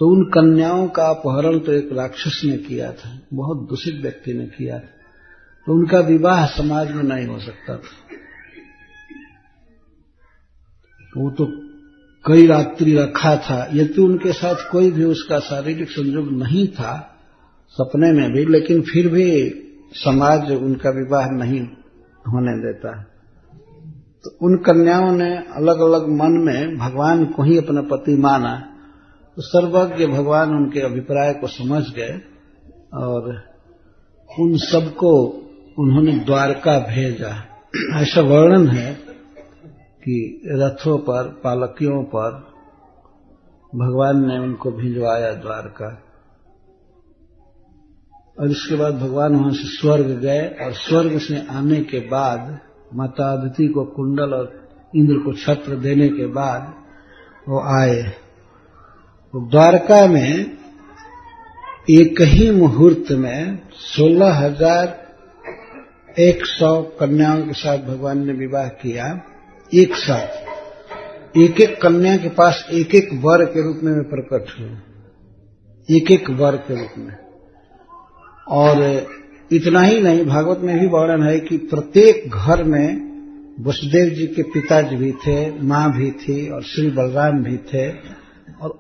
तो उन कन्याओं का अपहरण तो एक राक्षस ने किया था, बहुत दूषित व्यक्ति ने किया था, तो उनका विवाह समाज में नहीं हो सकता था। वो तो कई रात्रि रखा था, यदि उनके साथ कोई भी उसका शारीरिक संयोग नहीं था सपने में भी, लेकिन फिर भी समाज उनका विवाह नहीं होने देता। तो उन कन्याओं ने अलग अलग मन में भगवान को ही अपना पति माना। तो सर्वज्ञ भगवान उनके अभिप्राय को समझ गए और उन सबको उन्होंने द्वारका भेजा। ऐसा वर्णन है कि रथों पर, पालकियों पर भगवान ने उनको भिजवाया द्वारका। और इसके बाद भगवान वहां से स्वर्ग गए, और स्वर्ग से आने के बाद माता अदिति को कुंडल और इंद्र को छत्र देने के बाद वो आए। तो द्वारका में एक ही मुहूर्त में 16,100 कन्याओं के साथ भगवान ने विवाह किया। एक साथ एक एक कन्या के पास एक एक वर के रूप में प्रकट हुए, एक एक वर के रूप में। और इतना ही नहीं, भागवत में भी वर्णन है कि प्रत्येक घर में वसुदेव जी के पिताजी भी थे, मां भी थी और श्री बलराम भी थे,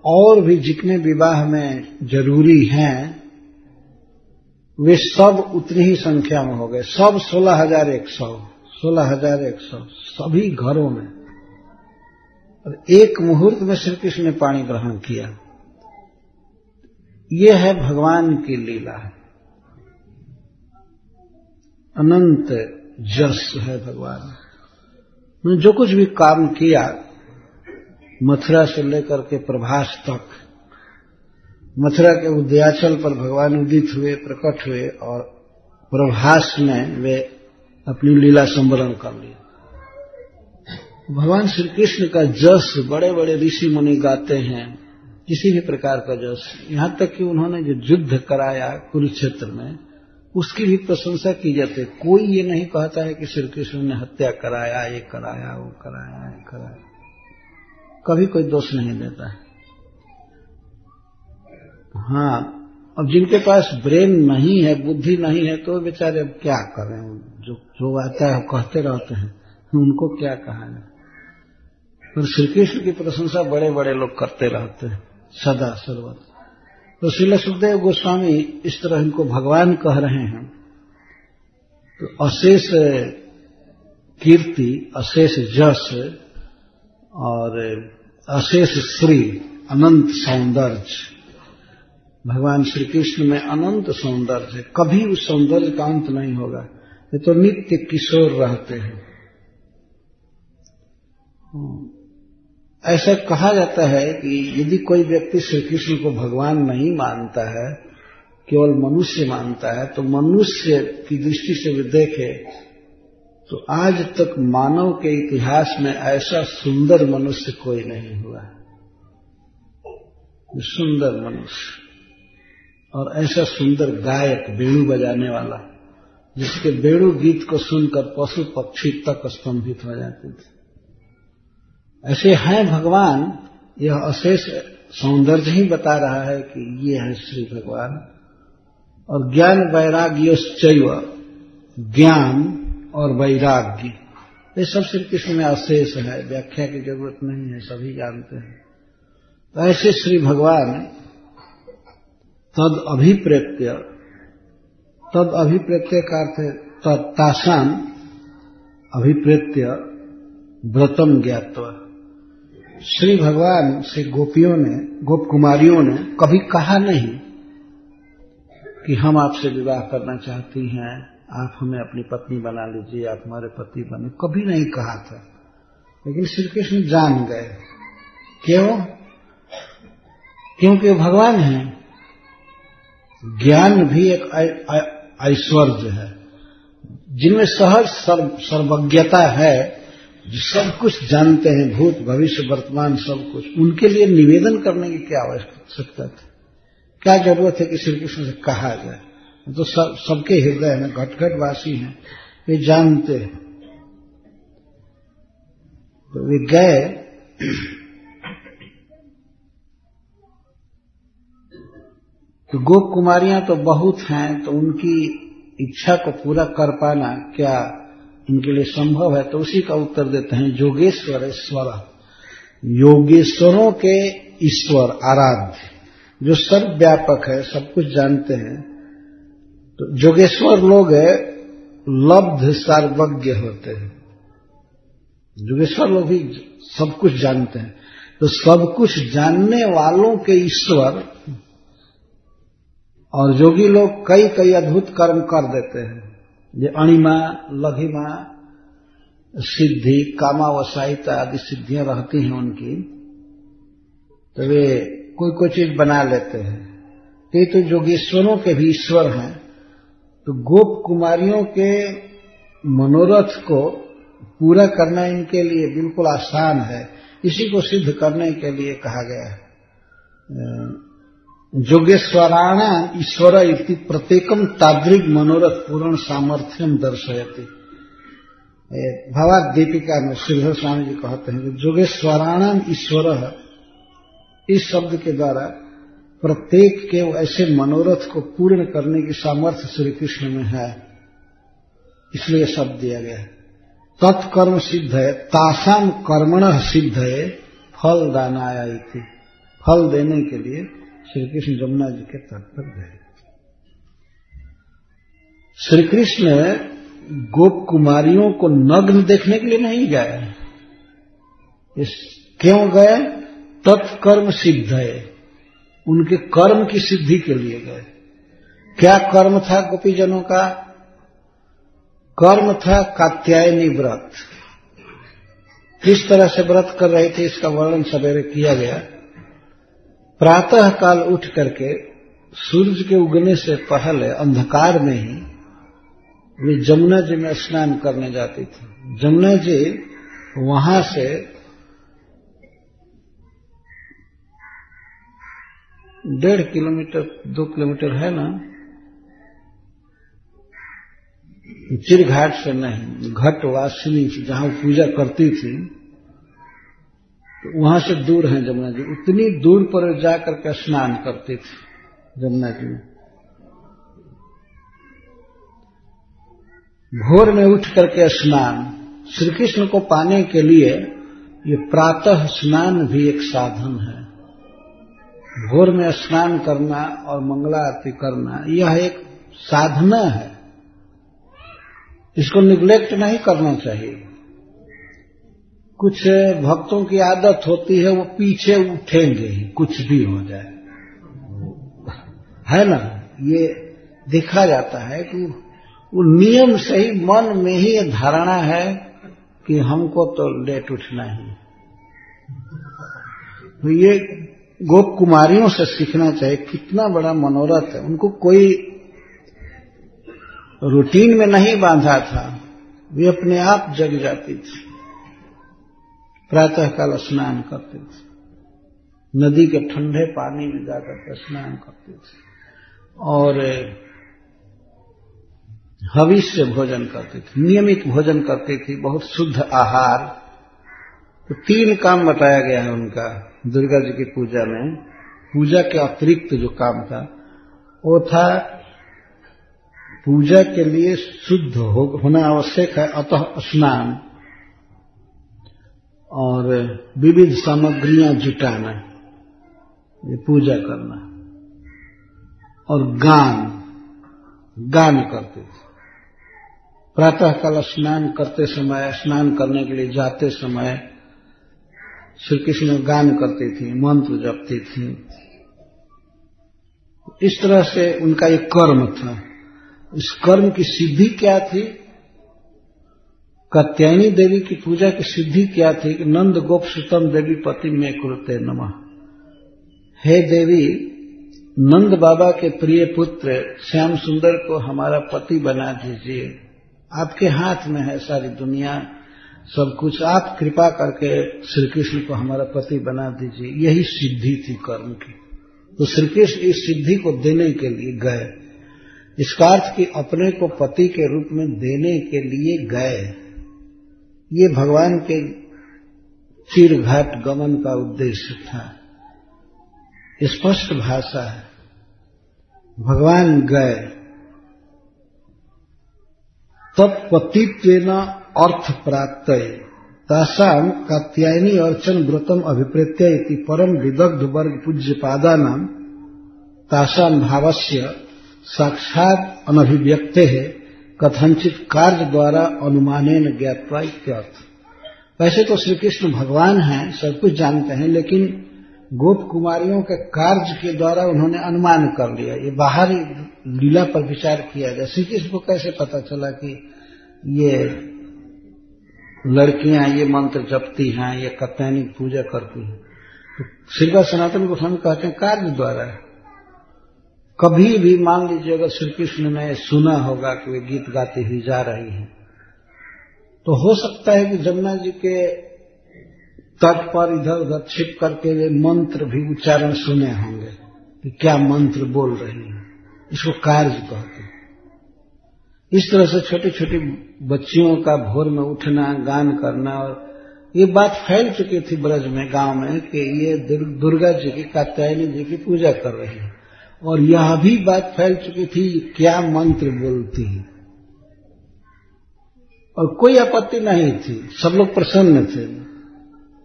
और भी जितने विवाह में जरूरी हैं वे सब उतनी ही संख्या में हो गए। सब 16,100 सभी घरों में। और एक मुहूर्त में श्री कृष्ण ने पाणी ग्रहण किया। ये है भगवान की लीला, अनंत जस है भगवान ने। जो कुछ भी काम किया, मथुरा से लेकर के प्रभास तक, मथुरा के उदयाचल पर भगवान उदित हुए, प्रकट हुए, और प्रभास में वे अपनी लीला संवरण कर ली। भगवान श्री कृष्ण का जस बड़े बड़े ऋषि मुनि गाते हैं, किसी भी प्रकार का जस। यहां तक कि उन्होंने जो युद्ध कराया कुरुक्षेत्र में, उसकी भी प्रशंसा की जाती है। कोई ये नहीं कहता है कि श्री कृष्ण ने हत्या कराया, ये कराया, वो कराया, ये कराया, कभी कोई दोष नहीं देता है। हाँ, अब जिनके पास ब्रेन नहीं है, बुद्धि नहीं है, तो बेचारे अब क्या करें, जो आता है कहते रहते हैं, उनको क्या कहा है। पर श्री कृष्ण की प्रशंसा बड़े बड़े लोग करते रहते हैं सदा सर्वदा। तो श्रील सुखदेव गोस्वामी इस तरह इनको भगवान कह रहे हैं। तो अशेष कीर्ति, अशेष जस और अशेष श्री, अनंत सौंदर्य, भगवान श्री कृष्ण में अनंत सौंदर्य है। कभी उस सौंदर्य का अंत नहीं होगा। ये तो नित्य किशोर रहते हैं। ऐसा कहा जाता है कि यदि कोई व्यक्ति श्री कृष्ण को भगवान नहीं मानता है, केवल मनुष्य मानता है, तो मनुष्य की दृष्टि से भी देखे तो आज तक मानव के इतिहास में ऐसा सुंदर मनुष्य कोई नहीं हुआ। सुंदर मनुष्य और ऐसा सुंदर गायक, वेणु बजाने वाला, जिसके वेणु गीत को सुनकर पशु पक्षी तक स्तंभित हो जाते थे। ऐसे हैं भगवान। यह अशेष सौंदर्य ही बता रहा है कि ये है श्री भगवान। और ज्ञान वैराग्योश्चैव, ज्ञान और वैराग्य, ये सब श्री कृष्ण में अशेष है, व्याख्या की जरूरत नहीं है, सभी जानते हैं। तो ऐसे श्री भगवान तद अभिप्रेत्य, तद अभिप्रेत्य का अर्थ है तासाम अभिप्रेत्य व्रतम ज्ञात्वा। श्री भगवान से गोपियों ने, गोप कुमारियों ने कभी कहा नहीं कि हम आपसे विवाह करना चाहती हैं, आप हमें अपनी पत्नी बना लीजिए, आप हमारे पति बने, कभी नहीं कहा था। लेकिन श्री कृष्ण जान गए। क्यों? क्योंकि भगवान हैं। ज्ञान भी एक ऐश्वर्य है, जिनमें सहज सर्वज्ञता है, जो सब कुछ जानते हैं, भूत भविष्य वर्तमान सब कुछ। उनके लिए निवेदन करने की क्या आवश्यकता थी? क्या जरूरत है कि श्री कृष्ण से कहा जाए? तो सबके हृदय में घट घट वासी हैं, वे जानते हैं। तो वे गए, तो गोप कुमारियां तो बहुत हैं, तो उनकी इच्छा को पूरा कर पाना क्या इनके लिए संभव है? तो उसी का उत्तर देते हैं योगेश्वर ईश्वर, योगेश्वरों के ईश्वर आराध्य, जो सर्वव्यापक है, सब कुछ जानते हैं। तो योगेश्वर लोग लब्ध सर्वज्ञ होते हैं। योगेश्वर लोग भी सब कुछ जानते हैं। तो सब कुछ जानने वालों के ईश्वर, और योगी लोग कई कई अद्भुत कर्म कर देते हैं। ये अणिमा, लघिमा, सिद्धि, कामावसायिता आदि सिद्धियां रहती हैं उनकी, तो वे कोई कोई चीज बना लेते हैं। ये तो योगेश्वरों के भी ईश्वर हैं। तो गोप कुमारियों के मनोरथ को पूरा करना इनके लिए बिल्कुल आसान है। इसी को सिद्ध करने के लिए कहा गया है योगेश्वराणा ईश्वर इति प्रत्येकम तादृग मनोरथ पूर्ण सामर्थ्यम दर्शयति। भावार्थ दीपिका में श्रीधर स्वामी जी कहते हैं कि योगेश्वराणाम ईश्वर, इस शब्द के द्वारा प्रत्येक के ऐसे मनोरथ को पूर्ण करने की सामर्थ्य श्री कृष्ण में है, इसलिए शब्द दिया गया है। तत्कर्म सिद्ध है, तासाम कर्मण सिद्ध है, फल दानाया इति। फल देने के लिए श्री कृष्ण जमुना जी के तट पर गए। श्री कृष्ण गोप कुमारियों को नग्न देखने के लिए नहीं गए। क्यों गए? तत्कर्म सिद्ध है, उनके कर्म की सिद्धि के लिए गए। क्या कर्म था गोपीजनों का? कर्म था कात्यायनी व्रत। किस तरह से व्रत कर रहे थे इसका वर्णन सवेरे किया गया। प्रातः काल उठ करके सूरज के उगने से पहले अंधकार में ही वे जमुना जी में स्नान करने जाती थी। जमुना जी वहां से 1.5 किलोमीटर 2 किलोमीटर है ना, चिरघाट से नहीं, घटवासिनी जहां पूजा करती थी तो वहां से दूर है जमुना जी। उतनी दूर पर जाकर के स्नान करती थी जमुना जी में। भोर में उठ करके स्नान, श्री कृष्ण को पाने के लिए ये प्रातः स्नान भी एक साधन है। भोर में स्नान करना और मंगला आरती करना यह एक साधना है, इसको निग्लेक्ट नहीं करना चाहिए। कुछ भक्तों की आदत होती है वो पीछे उठेंगे ही कुछ भी हो जाए, है ना। ये देखा जाता है कि वो नियम से ही मन में ही ये धारणा है कि हमको तो लेट उठना ही। तो ये गोप कुमारियों से सीखना चाहिए, कितना बड़ा मनोरथ है। उनको कोई रूटीन में नहीं बांधा था, वे अपने आप जग जाती थी। प्रातः काल स्नान करते थे, नदी के ठंडे पानी में जाकर स्नान करते थे और हविष्य भोजन करते थे, नियमित भोजन करते थे, बहुत शुद्ध आहार तो 3 काम बताया गया है उनका दुर्गा जी की पूजा में। पूजा के अतिरिक्त जो काम था वो था पूजा के लिए शुद्ध होना आवश्यक है, अतः स्नान और विविध सामग्रियां जुटाना, ये पूजा करना, और गान करते थे। प्रातःकाल स्नान करते समय, स्नान करने के लिए जाते समय श्री कृष्ण गान करती थी, मंत्र जपती थी। इस तरह से उनका एक कर्म था। इस कर्म की सिद्धि क्या थी? कात्यायनी देवी की पूजा की सिद्धि क्या थी कि नंद गोप सुतम देवी पति में कुरुते नमः। हे देवी, नंद बाबा के प्रिय पुत्र श्याम सुंदर को हमारा पति बना दीजिए। आपके हाथ में है सारी दुनिया, सब कुछ। आप कृपा करके श्री कृष्ण को हमारा पति बना दीजिए। यही सिद्धि थी कर्म की। तो श्री कृष्ण इस सिद्धि को देने के लिए गए। इसका अर्थ कि अपने को पति के रूप में देने के लिए गए। ये भगवान के चिरघाट गमन का उद्देश्य था। स्पष्ट भाषा है, भगवान गए। तब पतित्वेन अर्थ प्राप्त तासाम कात्यायनी अर्चन व्रतम अभिप्रेत्य इति परम विदग्ध वर्ग पूज्यपादानां तासाम भावस्य साक्षात अनभिव्यक्ते है कथंचित कार्य द्वारा अनुमानेन ज्ञात्वा इत्यर्थ। वैसे तो श्री कृष्ण भगवान हैं, सब कुछ जानते हैं, लेकिन गोप कुमारियों के कार्य के द्वारा उन्होंने अनुमान कर लिया। ये बाहरी लीला पर विचार किया जाए। श्री कृष्ण को कैसे पता चला कि ये लड़कियां ये मंत्र जपती हैं, ये कात्यायनी पूजा करती हैं? तो श्रीवाद सनातन गोस्वामी कहते हैं कार्य द्वारा। कभी भी मान लीजिए अगर श्री कृष्ण ने सुना होगा कि वे गीत गाती हुई जा रही हैं, तो हो सकता है कि जमुना जी के तट पर इधर उधर छिप करके वे मंत्र भी उच्चारण सुने होंगे कि क्या मंत्र बोल रही है। इसको कार्य कहते हैं। इस तरह से छोटी छोटी बच्चियों का भोर में उठना, गान करना, और ये बात फैल चुकी थी ब्रज में, गांव में, कि ये दुर्गा जी की, कात्यायनी जी की पूजा कर रही है। और यह भी बात फैल चुकी थी क्या मंत्र बोलती है, और कोई आपत्ति नहीं थी। सब लोग प्रसन्न थे।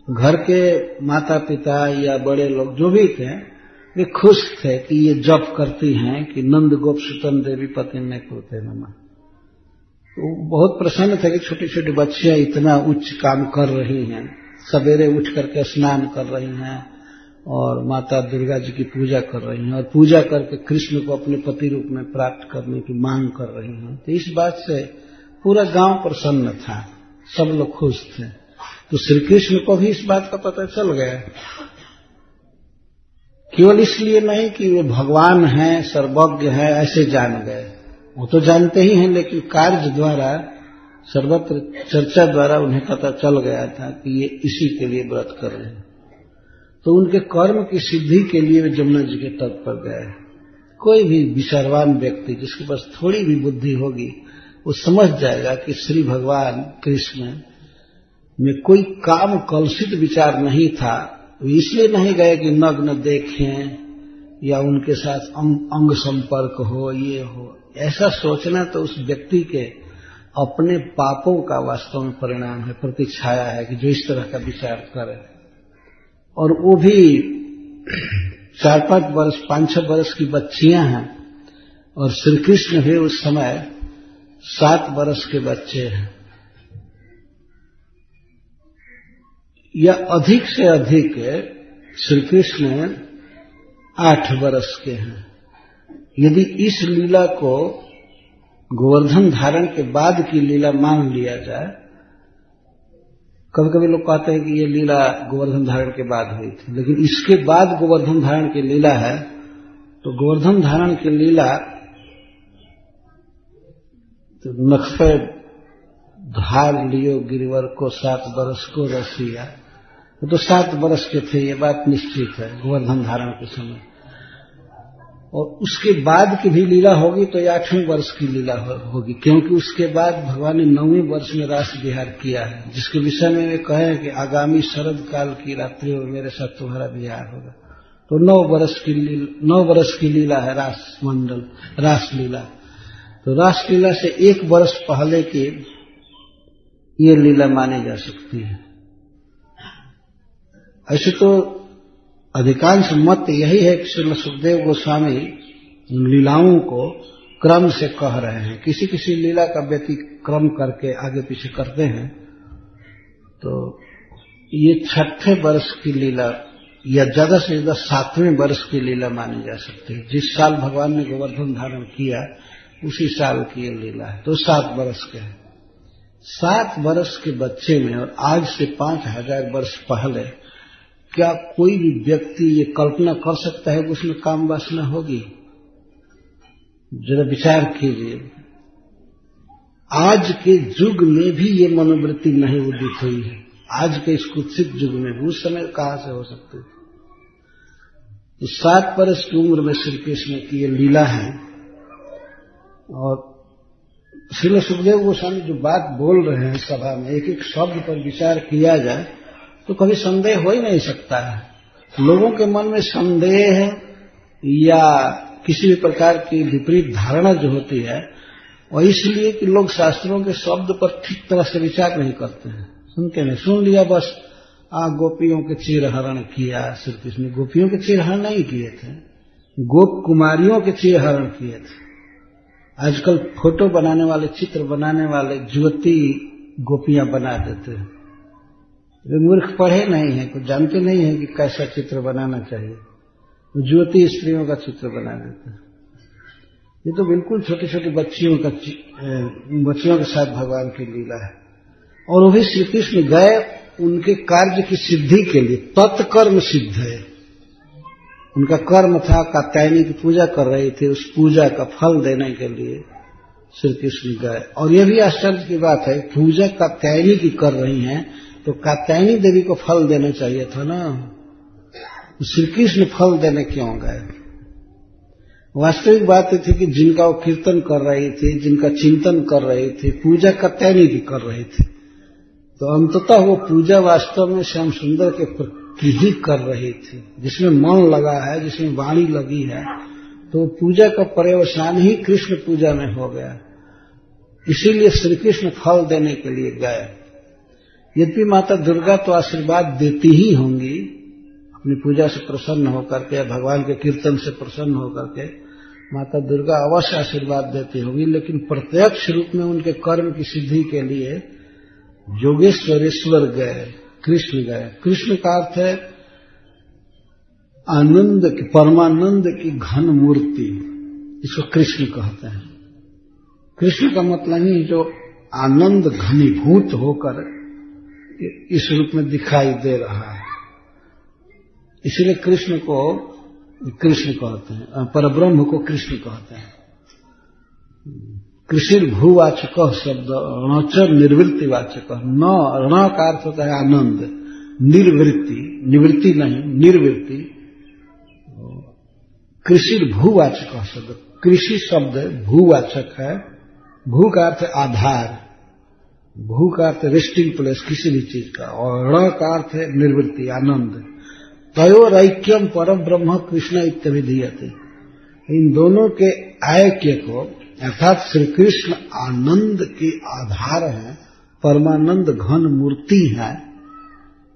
घर के माता पिता या बड़े लोग जो भी थे वे खुश थे कि ये जप करती हैं कि नंद गोप सुतम देवी पति में कुरुते नमः। तो बहुत प्रसन्न थे कि छोटी छोटी बच्चियां इतना उच्च काम कर रही हैं, सवेरे उठ करके स्नान कर रही हैं और माता दुर्गा जी की पूजा कर रही हैं, और पूजा करके कृष्ण को अपने पति रूप में प्राप्त करने की मांग कर रही हैं। तो इस बात से पूरा गांव प्रसन्न था, सब लोग खुश थे। तो श्री कृष्ण को भी इस बात का पता चल गया। केवल इसलिए नहीं कि वे भगवान हैं, सर्वज्ञ हैं, ऐसे जान गए, वो तो जानते ही हैं, लेकिन कार्य द्वारा, सर्वत्र चर्चा द्वारा उन्हें पता चल गया था कि ये इसी के लिए व्रत कर रहे हैं। तो उनके कर्म की सिद्धि के लिए वे जमुना जी के तट पर गए। कोई भी विचारवान व्यक्ति जिसके पास थोड़ी भी बुद्धि होगी वो समझ जाएगा कि श्री भगवान कृष्ण में कोई काम कलुषित विचार नहीं था। इसलिए नहीं गए कि नग्न देखें या उनके साथ अंग संपर्क हो, ये हो। ऐसा सोचना तो उस व्यक्ति के अपने पापों का वास्तव में परिणाम है, प्रतिछाया है कि जो इस तरह का विचार करे। और वो भी 4-5 वर्ष, 5-6 वर्ष की बच्चियां हैं, और श्री कृष्ण भी उस समय 7 वर्ष के बच्चे हैं, या अधिक से अधिक श्री कृष्ण 8 वर्ष के हैं। यदि इस लीला को गोवर्धन धारण के बाद की लीला मान लिया जाए, कभी कभी लोग कहते हैं कि ये लीला गोवर्धन धारण के बाद हुई थी, लेकिन इसके बाद गोवर्धन धारण की लीला है, तो गोवर्धन धारण की लीला तो नख पे धार लियो गिरिवर को 7 वर्ष को रसिया, तो 7 वर्ष के थे, ये बात निश्चित है गोवर्धन धारण के समय। और उसके बाद की भी लीला होगी तो ये 8वें वर्ष की लीला होगी, क्योंकि उसके बाद भगवान ने 9वें वर्ष में रास विहार किया है, जिसके विषय में वे कहे कि आगामी शरद काल की रात्रि में मेरे साथ तुम्हारा विहार होगा। तो 9 वर्ष की लीला है रास लीला। तो रास लीला से 1 वर्ष पहले की ये लीला मानी जा सकती है। ऐसे तो अधिकांश मत यही है कि श्रील सुखदेव गोस्वामी लीलाओं को क्रम से कह रहे हैं। किसी किसी लीला का व्यतिक्रम करके आगे पीछे करते हैं। तो ये 6ठे वर्ष की लीला या ज्यादा से ज्यादा 7वें वर्ष की लीला मानी जा सकती है। जिस साल भगवान ने गोवर्धन धारण किया उसी साल की ये लीला है। तो 7 वर्ष के है। 7 वर्ष के बच्चे में और आज से 5000 वर्ष पहले क्या कोई भी व्यक्ति ये कल्पना कर सकता है कि उसमें काम वासना होगी? जरा विचार कीजिए। आज के युग में भी ये मनोवृत्ति नहीं उदित हुई है। आज के इस कुत्सित युग में भी उस समय कहां से हो सकती थी? तो 7 वर्ष की उम्र में श्री कृष्ण की ये लीला है। और श्रील सुखदेव गोस्वामी जो बात बोल रहे हैं सभा में, एक एक शब्द पर विचार किया जाए तो कभी संदेह हो ही नहीं सकता है। लोगों के मन में संदेह या किसी भी प्रकार की विपरीत धारणा जो होती है और इसलिए कि लोग शास्त्रों के शब्द पर ठीक तरह से विचार नहीं करते हैं, सुनते नहीं, सुन लिया बस। गोपियों के चीरहरण किया श्री कृष्ण ने। गोपियों के चीरहरण नहीं किए थे, गोप कुमारियों के चीरहरण किए थे। आजकल फोटो बनाने वाले, चित्र बनाने वाले युवती गोपियां बना देते हैं। वे मूर्ख पढ़े नहीं है, कुछ जानते नहीं है कि कैसा चित्र बनाना चाहिए, युवती स्त्रियों का चित्र बना देते हैं। ये तो बिल्कुल छोटी छोटी बच्चियों के साथ भगवान की लीला है। और वो भी श्री कृष्ण गए उनके कार्य की सिद्धि के लिए। तत्कर्म सिद्ध है, उनका कर्म था कात्यायनी की पूजा कर रही थी, उस पूजा का फल देने के लिए श्री कृष्ण गए। और यह भी आश्चर्य की बात है, पूजा कात्यायनी की कर रही हैं तो कात्यायनी देवी को फल देना चाहिए था ना, श्री कृष्ण फल देने क्यों गए? वास्तविक बात थी कि जिनका वो कीर्तन कर रही थी, जिनका चिंतन कर रही थी, पूजा कात्यायनी की कर रही थी, तो अंततः वो पूजा वास्तव में श्याम सुंदर की ही कर रही थी। जिसमें मन लगा है, जिसमें वाणी लगी है, तो पूजा का पर्यवसान ही कृष्ण पूजा में हो गया। इसीलिए श्री कृष्ण फल देने के लिए गए। यद्यपि माता दुर्गा तो आशीर्वाद देती ही होंगी, अपनी पूजा से प्रसन्न होकर के या भगवान के कीर्तन से प्रसन्न होकर के माता दुर्गा अवश्य आशीर्वाद देती होगी, लेकिन प्रत्यक्ष रूप में उनके कर्म की सिद्धि के लिए योगेश्वरेश्वर गए, कृष्ण गए। कृष्ण का अर्थ है आनंद की, परमानंद की घन मूर्ति, इसको कृष्ण कहते हैं। कृष्ण का मतलब ही जो आनंद घनीभूत होकर इस रूप में दिखाई दे रहा है, इसीलिए कृष्ण को कृष्ण कहते हैं, परब्रह्म को कृष्ण कहते हैं। कृषि भूवाचक शब्द णच निर्वृत्तिवाचक। न ण का अर्थ होता है आनंद, निर्वृत्ति, निवृत्ति नहीं, निर्वृत्ति। कृषि भूवाचक शब्द, कृषि शब्द भूवाचक है। भू का अर्थ आधार, भू का अर्थ रेस्टिंग प्लेस किसी भी चीज का, और ण का अर्थ है निर्वृत्ति, आनंद। तयोर ऐक्यम परम ब्रह्म कृष्ण इत्यभिधीयते। इन दोनों के ऐक्य को, अर्थात श्री कृष्ण आनंद के आधार है, परमानंद घन मूर्ति है,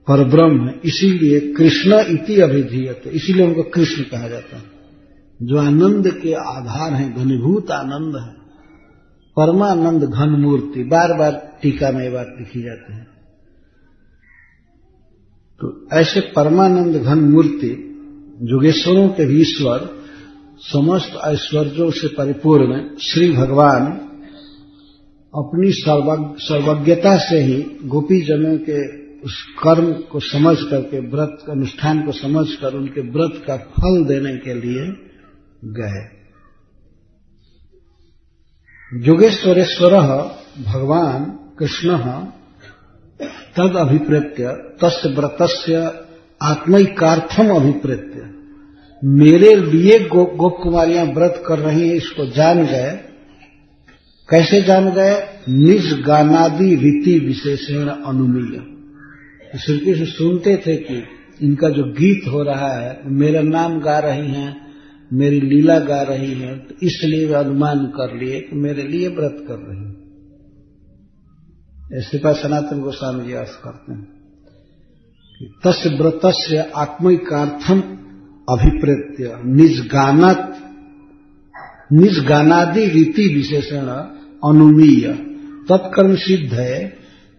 परब्रह्म है, इसीलिए कृष्ण इति अभिधीयते, इसीलिए उनको कृष्ण कहा जाता है। जो आनंद के आधार है, घनीभूत आनंद है, परमानंद घन मूर्ति। बार बार टीका में ये बात लिखी जाती है। तो ऐसे परमानंद घन मूर्ति, योगेश्वरों के भी ईश्वर, समस्त ऐश्वर्यों से परिपूर्ण श्री भगवान अपनी सर्वज्ञता से ही गोपी जनों के उस कर्म को समझ करके, व्रत का अनुष्ठान को समझ कर उनके व्रत का फल देने के लिए गए। योगेश्वरेश्वर भगवान कृष्ण तद अभिप्रेत्य तस्य व्रतस्य आत्मैकार्थम अभिप्रेत्य। मेरे लिए गोप कुमारियां व्रत कर रही हैं, इसको जान गए। कैसे जान गए? निज गानादि रीति विशेषण अनुमीय। श्री कृष्ण सुनते थे कि इनका जो गीत हो रहा है मेरा नाम गा रही हैं, मेरी लीला गा रही हैं, तो इसलिए वे अनुमान कर लिए कि मेरे लिए व्रत कर रही हैं। ऐसे पर सनातन गोस्वामी जी अर्थ करते हैं कि तस्य व्रतस्य आत्मिकार्थम अभिप्रेत्य निज गानादि रीति विशेषण अनुमीय तत्कर्म सिद्ध है,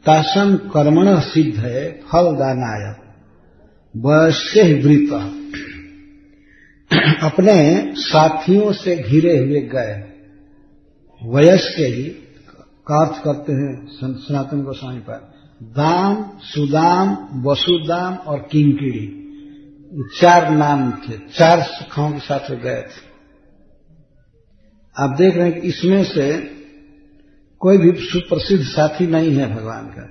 तासम कर्मण सिद्ध है फलदानाय वश्य वृत। अपने साथियों से घिरे हुए गए। वयस्क ही का अर्थ करते हैं सनातन गोस्वामी पर दाम, सुदाम, वसुदाम और किंकिड़ी, चार नाम थे, चार सखाओं के साथ गए थे। आप देख रहे हैं कि इसमें से कोई भी सुप्रसिद्ध साथी नहीं है भगवान का।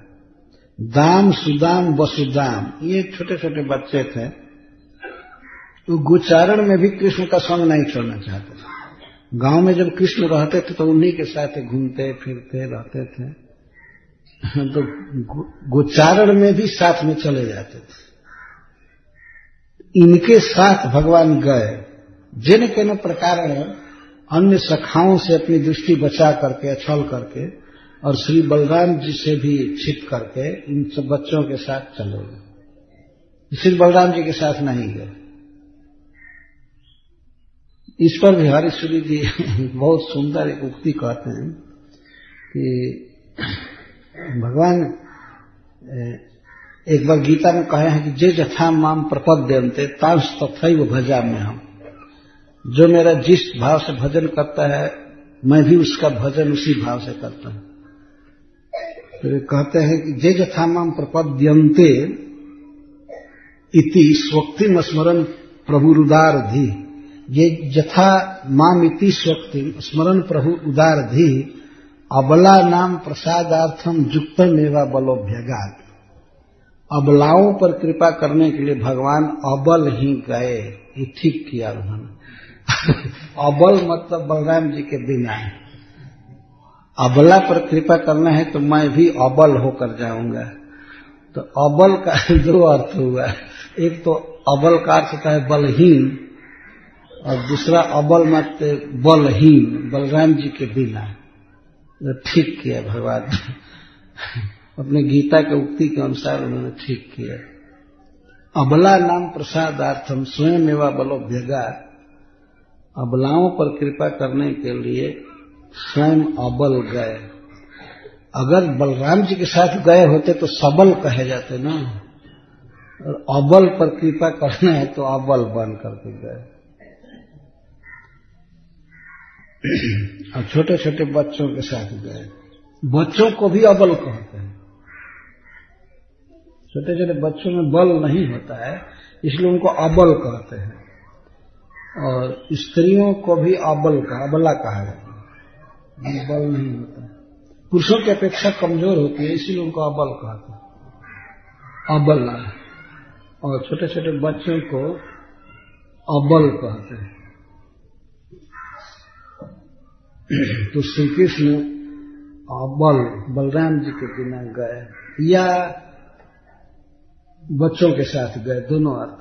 दाम, सुदाम, वसुदाम ये छोटे छोटे बच्चे थे, तो गोचारण में भी कृष्ण का संग नहीं छोड़ना चाहते थे। गांव में जब कृष्ण रहते थे तो उन्हीं के साथ घूमते फिरते रहते थे, तो गोचारण में भी साथ में चले जाते थे। इनके साथ भगवान गए, जिन के न प्रकार अन्य सखाओं से अपनी दृष्टि बचा करके, छल करके और श्री बलराम जी से भी छिप करके इन सब बच्चों के साथ चले गए। श्री बलराम जी के साथ नहीं गए। इस पर भी हरीश्वरी जी बहुत सुंदर एक उक्ति कहते हैं कि भगवान एक बार गीता में कहे हैं कि जे जथा माम प्रपद्यन्ते तांस तथैव भजाम्य हम। जो मेरा जिस भाव से भजन करता है मैं भी उसका भजन उसी भाव से करता हूं। तो कहते हैं कि जे जथा माम प्रपद्यन्ते इति स्वक्तिम स्मरण प्रभु उदार धी। ये जथा माम इति स्वक्तिम स्मरण प्रभु उदार धी अबला नाम प्रसादार्थम युक्तम एवा बलोभ्यगात। अबलाओं पर कृपा करने के लिए भगवान अबल ही गए। ये ठीक किया उन्होंने। अबल मतलब बलराम जी के बिना है। अबला पर कृपा करना है तो मैं भी अबल होकर जाऊंगा। तो अबल का दो अर्थ हुआ। एक तो अबल का अर्थ होता है बलहीन, और दूसरा अबल मत बलहीन, बलराम जी के बिना। तो ठीक किया भगवान अपने गीता के उक्ति के अनुसार उन्होंने ठीक किया। अबला नाम प्रसादार्थम स्वयं एवं बलोभ्यगा। अबलाओं पर कृपा करने के लिए स्वयं अबल गए। अगर बलराम जी के साथ गए होते तो सबल कहे जाते ना, और अबल पर कृपा करना है तो अबल बन करके गए। और छोटे छोटे बच्चों के साथ गए। बच्चों को भी अबल कहते हैं। छोटे छोटे बच्चों में बल नहीं होता है, इसलिए उनको अबल कहते हैं। और स्त्रियों को भी अबला कहा जाता है, बल नहीं होता। पुरुषों की अपेक्षा कमजोर होती है, इसीलिए उनको अबल कहते हैं, अबला। और छोटे छोटे बच्चों को अबल कहते हैं। तो श्री कृष्ण अबल बलराम जी के बिना गए या बच्चों के साथ गए, दोनों अर्थ।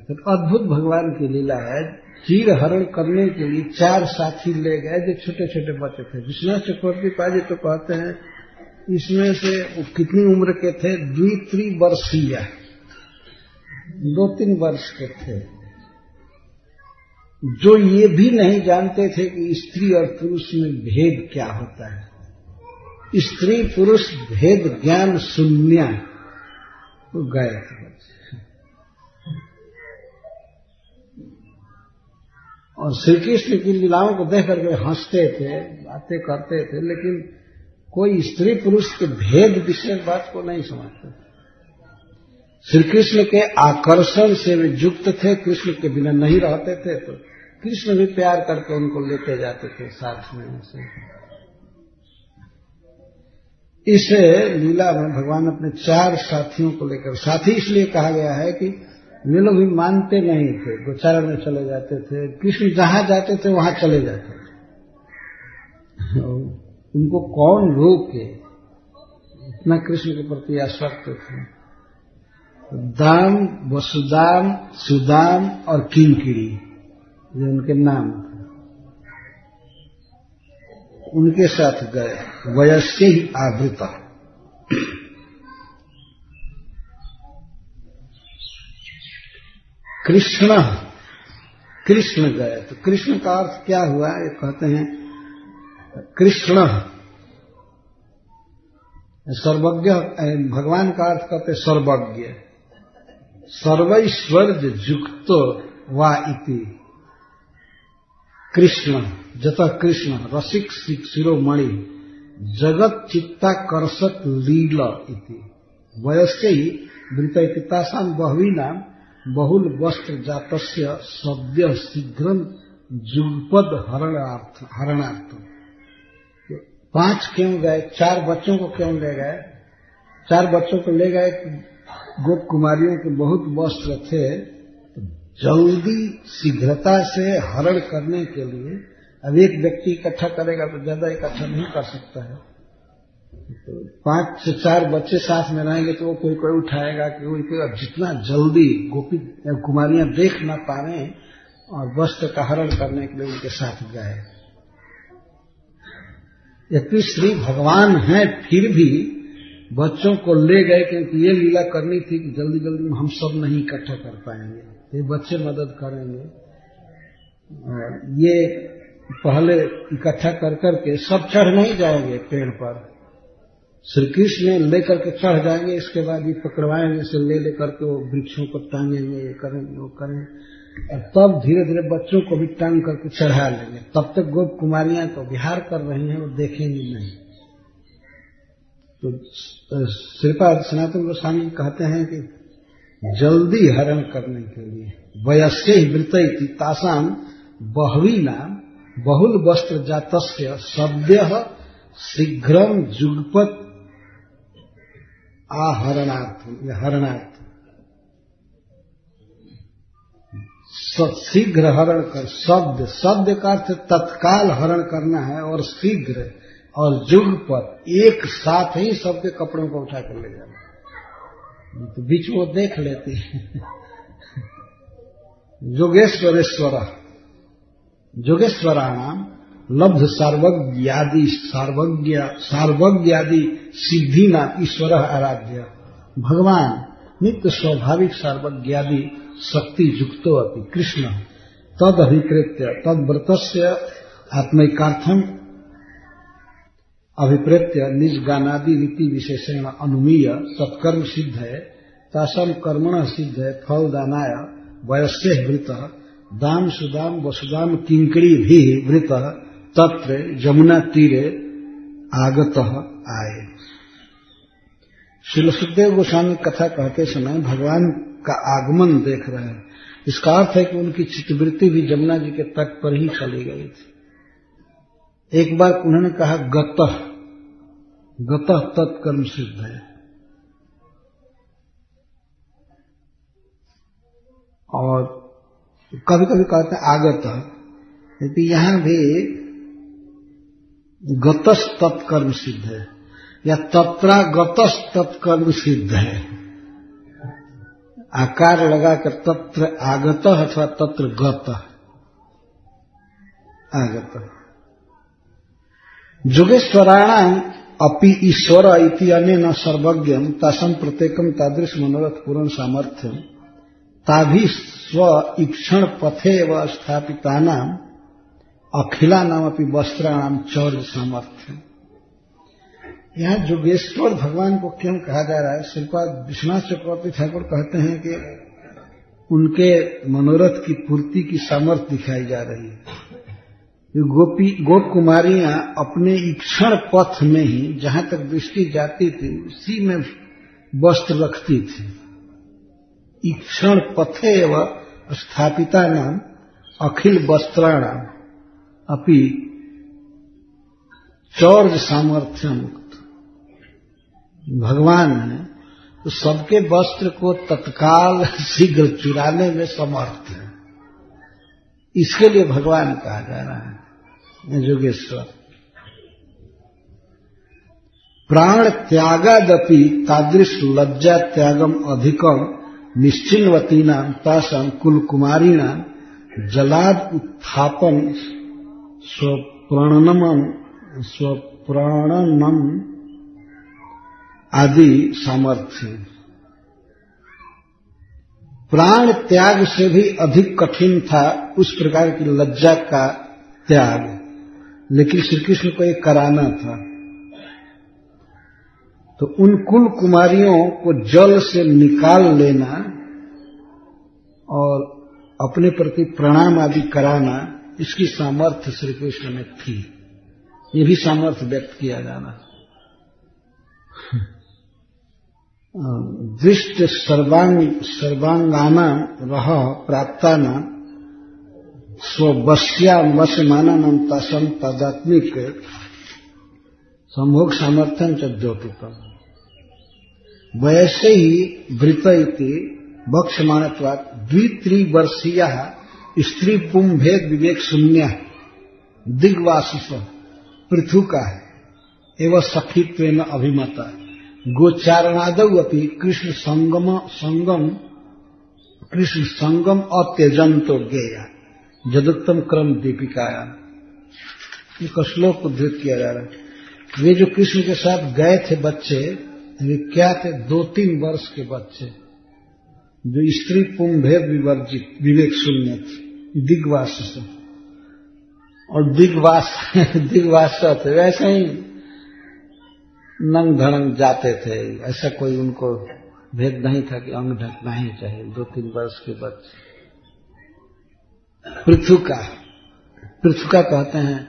तो अद्भुत भगवान की लीला है। चीर हरण करने के लिए चार साथी ले गए जो छोटे छोटे बच्चे थे। विश्वनाथ चक्रवर्ती पाजी तो कहते हैं इसमें से कितनी उम्र के थे? 2-3 वर्षीय, 2-3 वर्ष के थे, जो ये भी नहीं जानते थे कि स्त्री और पुरुष में भेद क्या होता है। स्त्री पुरुष भेद ज्ञान शून्य वो गए थे। और श्री कृष्ण की लीलाओं को देख करके हंसते थे, बातें करते थे, लेकिन कोई स्त्री पुरुष के भेद विशेष बात को नहीं समझते। श्री कृष्ण के आकर्षण से वे युक्त थे, कृष्ण के बिना नहीं रहते थे, तो कृष्ण भी प्यार करके उनको लेते जाते थे साथ में से। इस लीला में भगवान अपने 4 साथियों को लेकर, साथी इसलिए कहा गया है कि वे लोग भी मानते नहीं थे, गोचारण में चले जाते थे, कृष्ण जहां जाते थे वहां चले जाते थे, उनको कौन रोके, इतना कृष्ण के प्रति आसक्त थे। दाम, वसुदाम, सुदाम और किंकिरी, ये उनके नाम थे। उनके साथ गए, वयस्य ही आवृता। कृष्ण गए, तो कृष्ण का अर्थ क्या हुआ, ये कहते हैं कृष्ण सर्वज्ञ, भगवान का अर्थ कहते सर्वज्ञ, सर्वैश्वर्य युक्तो वा इति कृष्ण, जतः कृष्ण रसिक शिरोमणि जगत चित्ताकर्षक लीला इति वयस्य ही वृत्त तासाम बहवीनाम बहुल वस्त्र जातस्य सद्य शीघ्रम जुगपद हरणार्थ। 5 क्यों गए, 4 बच्चों को क्यों ले गए? 4 बच्चों को ले गए, गोप कुमारियों के बहुत वस्त्र थे, जल्दी शीघ्रता से हरण करने के लिए। अब एक व्यक्ति इकट्ठा करेगा तो ज्यादा इकट्ठा नहीं कर सकता है, तो 5 से 4 बच्चे साथ में रहेंगे तो वो कोई कोई उठाएगा कि कोई, अब जितना जल्दी गोपी कुमारियां देख ना पा रहे और वस्त्र का हरण करने के लिए उनके साथ गए। यद्यपि श्री भगवान हैं, फिर भी बच्चों को ले गए, क्योंकि ये लीला करनी थी कि जल्दी जल्दी हम सब नहीं इकट्ठा कर पाएंगे, ये बच्चे मदद करेंगे। और ये पहले इकट्ठा कर करके सब चढ़ नहीं जाएंगे पेड़ पर, श्री कृष्ण लेकर के चढ़ जाएंगे, इसके बाद ये पकड़वाएंगे, से ले लेकर के वो वृक्षों पर टांगेंगे, ये करेंगे वो करेंगे, और तब धीरे धीरे बच्चों को भी टांग करके चढ़ा लेंगे। तब तक गोप कुमारियां तो विहार कर रही हैं, वो देखेंगी नहीं। तो श्रीपाद सनातन गोस्वामी कहते हैं कि जल्दी हरण करने के लिए वयस्य वृत्त तासाम बहवीनाम बहुल वस्त्र जातस्य सद्य शीघ्रम जुगपत आहरणार्थ, हरणार्थ, शीघ्र हरण कर, शब्द का अर्थ तत्काल हरण करना है, और शीघ्र और जुगपत एक साथ ही सबके कपड़ों को उठा कर ले जाना, तो बीच वो देख लेते हैं। जोगेश्वराणाम लब्ध सार्वज्ञादि सिद्धि नाम ईश्वर आराध्य। भगवान नित्य स्वाभाविक सार्वज्ञादि शक्ति युक्तो अपि कृष्ण तद अभिप्रेत्य तद व्रतस्य आत्मैकार्थम अभिप्रेत्य निज गानादि रीति विशेषण अनुमीय तत्कर्म सिद्ध है, तासम कर्मण सिद्ध है, फल दानाय वयस्य वृत दाम सुदाम वसुदाम किंकरी भी वृत तत्र यमुना तीरे आगत आए। श्री सुखदेव गोस्वामी कथा कहते समय भगवान का आगमन देख रहे हैं। इसका अर्थ है कि उनकी चित्तवृत्ति भी यमुना जी के तट पर ही चली गई थी। एक बार उन्होंने कहा गतः तत्कर्म सिद्ध है, और कभी कभी कहते हैं आगत, लेकिन यहां भी गतस तत्कर्म सिद्ध है या तत्रागतस तत्कर्म सिद्ध है। आकार लगाकर तत्र आगत अथवा तत्र गत आगत। जोगेश्वराणाम अपि ईश्वर इति अनेन सर्वज्ञम तासम प्रत्येकम तादृश मनोरथ पूर्ण सामर्थ्यम ताभि स्व ईक्षण पथे व स्थापितानाम अखिलानाम अपि वस्त्राणाम चौर्य सामर्थ्य। यहाँ जोगेश्वर भगवान को क्यों कहा जा रहा है? श्रीपाद विश्वनाथ चक्रवर्ती ठाकुर कहते हैं कि उनके मनोरथ की पूर्ति की सामर्थ्य दिखाई जा रही है। गोप कुमारियां अपने ईक्षण पथ में ही जहां तक दृष्टि जाती थी उसी में वस्त्र रखती थी। ईक्षण पथे व स्थापिता नाम अखिल वस्त्राणाम अपि चौर्य सामर्थ्यम भगवान है तो सबके वस्त्र को तत्काल शीघ्र चुराने में समर्थ है, इसके लिए भगवान कहा जा रहा है योगेश्वर। प्राण त्यागादपि तादृश लज्जा त्यागम अधिकम निश्चिन्वतीनां तासां कुलकुमारीणां जलाद उत्थापन स्वप्रणनम आदि सामर्थ्य। प्राण त्याग से भी अधिक कठिन था उस प्रकार की लज्जा का त्याग, लेकिन श्री कृष्ण को ये कराना था। तो उन कुल कुमारियों को जल से निकाल लेना और अपने प्रति प्रणाम आदि कराना, इसकी सामर्थ्य श्री कृष्ण में थी। ये भी सामर्थ्य व्यक्त किया जाना। दृष्ट सर्वांगाना रह प्राप्ताना स्वश्याम वशमानम तसम तदात्मिक संभोग सामर्थ्यम च द्योतितम। वैसे ही वृत इति वक्षमानत्वात् 2-3 वर्षीय स्त्री पुंभेद विवेक शून्य दिग्वासिष पृथुका है एवं सखीत्वेन अभिमता गोचारणादौ अपि कृष्ण संगम अत्यजंतो गेया जदुत्तम क्रम दीपिकाया। एक श्लोक उद्धृत किया जा रहा है। वे जो कृष्ण के साथ गए थे बच्चे, वे क्या थे? 2-3 वर्ष के बच्चे जो स्त्री पुंभेद विवर्जित विवेक शून्य थे, दिग्वास और दिग्वास थे। वैसे ही नंग धड़ंग जाते थे, ऐसा कोई उनको भेद नहीं था कि अंग ढकना ही चाहिए। 2-3 वर्ष के बच्चे पृथुका कहते हैं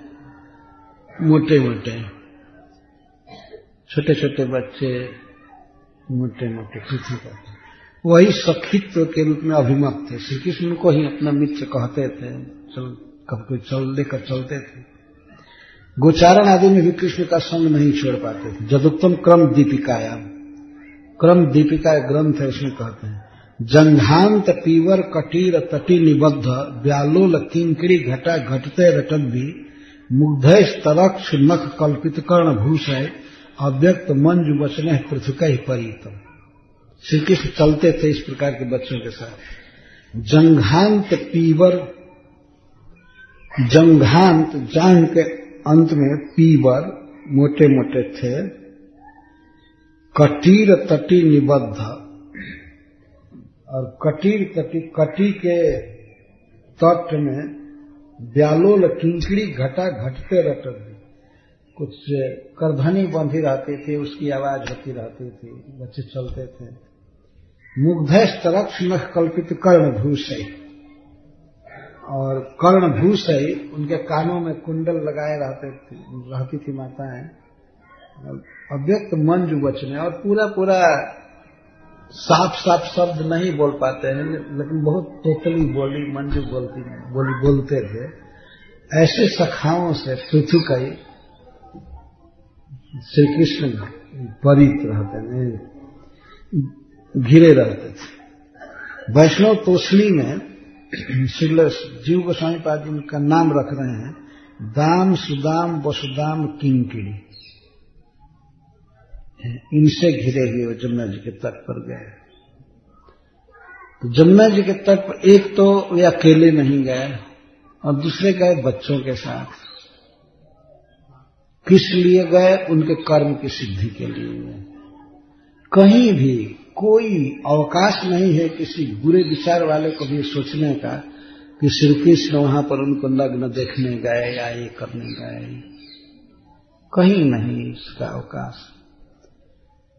मोटे मोटे छोटे छोटे बच्चे, मोटे मोटे पृथुका, वही सखित्व के रूप में अभिमत थे। श्री कृष्ण को ही अपना मित्र कहते थे, कब कोई लेकर चलते थे। गोचारण आदि में भी कृष्ण का संग नहीं छोड़ पाते थे। जदुत्तम क्रम दीपिकायाम, क्रम दीपिका ग्रंथ है, उसमें कहते हैं जंघांत पीवर कटीर तटी निबद्ध व्यालोल किंकड़ी घटा घटते रटन भी मुग्धेश तरक्ष नख कल्पित कर्ण भूषय अव्यक्त मंजु वचने पृथुका ही परितम। श्री कृष्ण चलते थे इस प्रकार के बच्चों के साथ। जंघांत पीवर, जंघांत जांघ के अंत में पीवर मोटे मोटे थे, कटीर तटी निबद्ध और कटीर तटी कटी के तट में व्यालोल किंकड़ी घटा घटते रटन, कुछ करधनी बंधी रहती थी, उसकी आवाज होती रहती थी, बच्चे चलते थे। मुग्धेश तरक्ष नख कल्पित कर्णभूषय, और कर्णभूषय उनके कानों में कुंडल लगाए रहती थी माताएं। अव्यक्त मंजु वचने, और पूरा साफ शब्द नहीं बोल पाते हैं, लेकिन बहुत तोतली बोली मंजू बोलते थे। ऐसे सखाओं से पृथुका श्री कृष्ण परित रहते थे, घिरे रहते थे। वैष्णव तोषणी में श्रील जीव गोस्वामी पाद जी का नाम रख रहे हैं दाम सुदाम वसुदाम किंकिणी। इनसे घिरे हुए वो जमुना जी के तट पर गए। तो जमुना जी के तट पर एक तो वे अकेले नहीं गए और दूसरे गए बच्चों के साथ। किस लिए गए? उनके कर्म की सिद्धि के लिए गए। कहीं भी कोई अवकाश नहीं है किसी बुरे विचार वाले को भी सोचने का कि श्री कृष्ण वहां पर उनको नग्न देखने गए या ये करने गए। कहीं नहीं इसका अवकाश।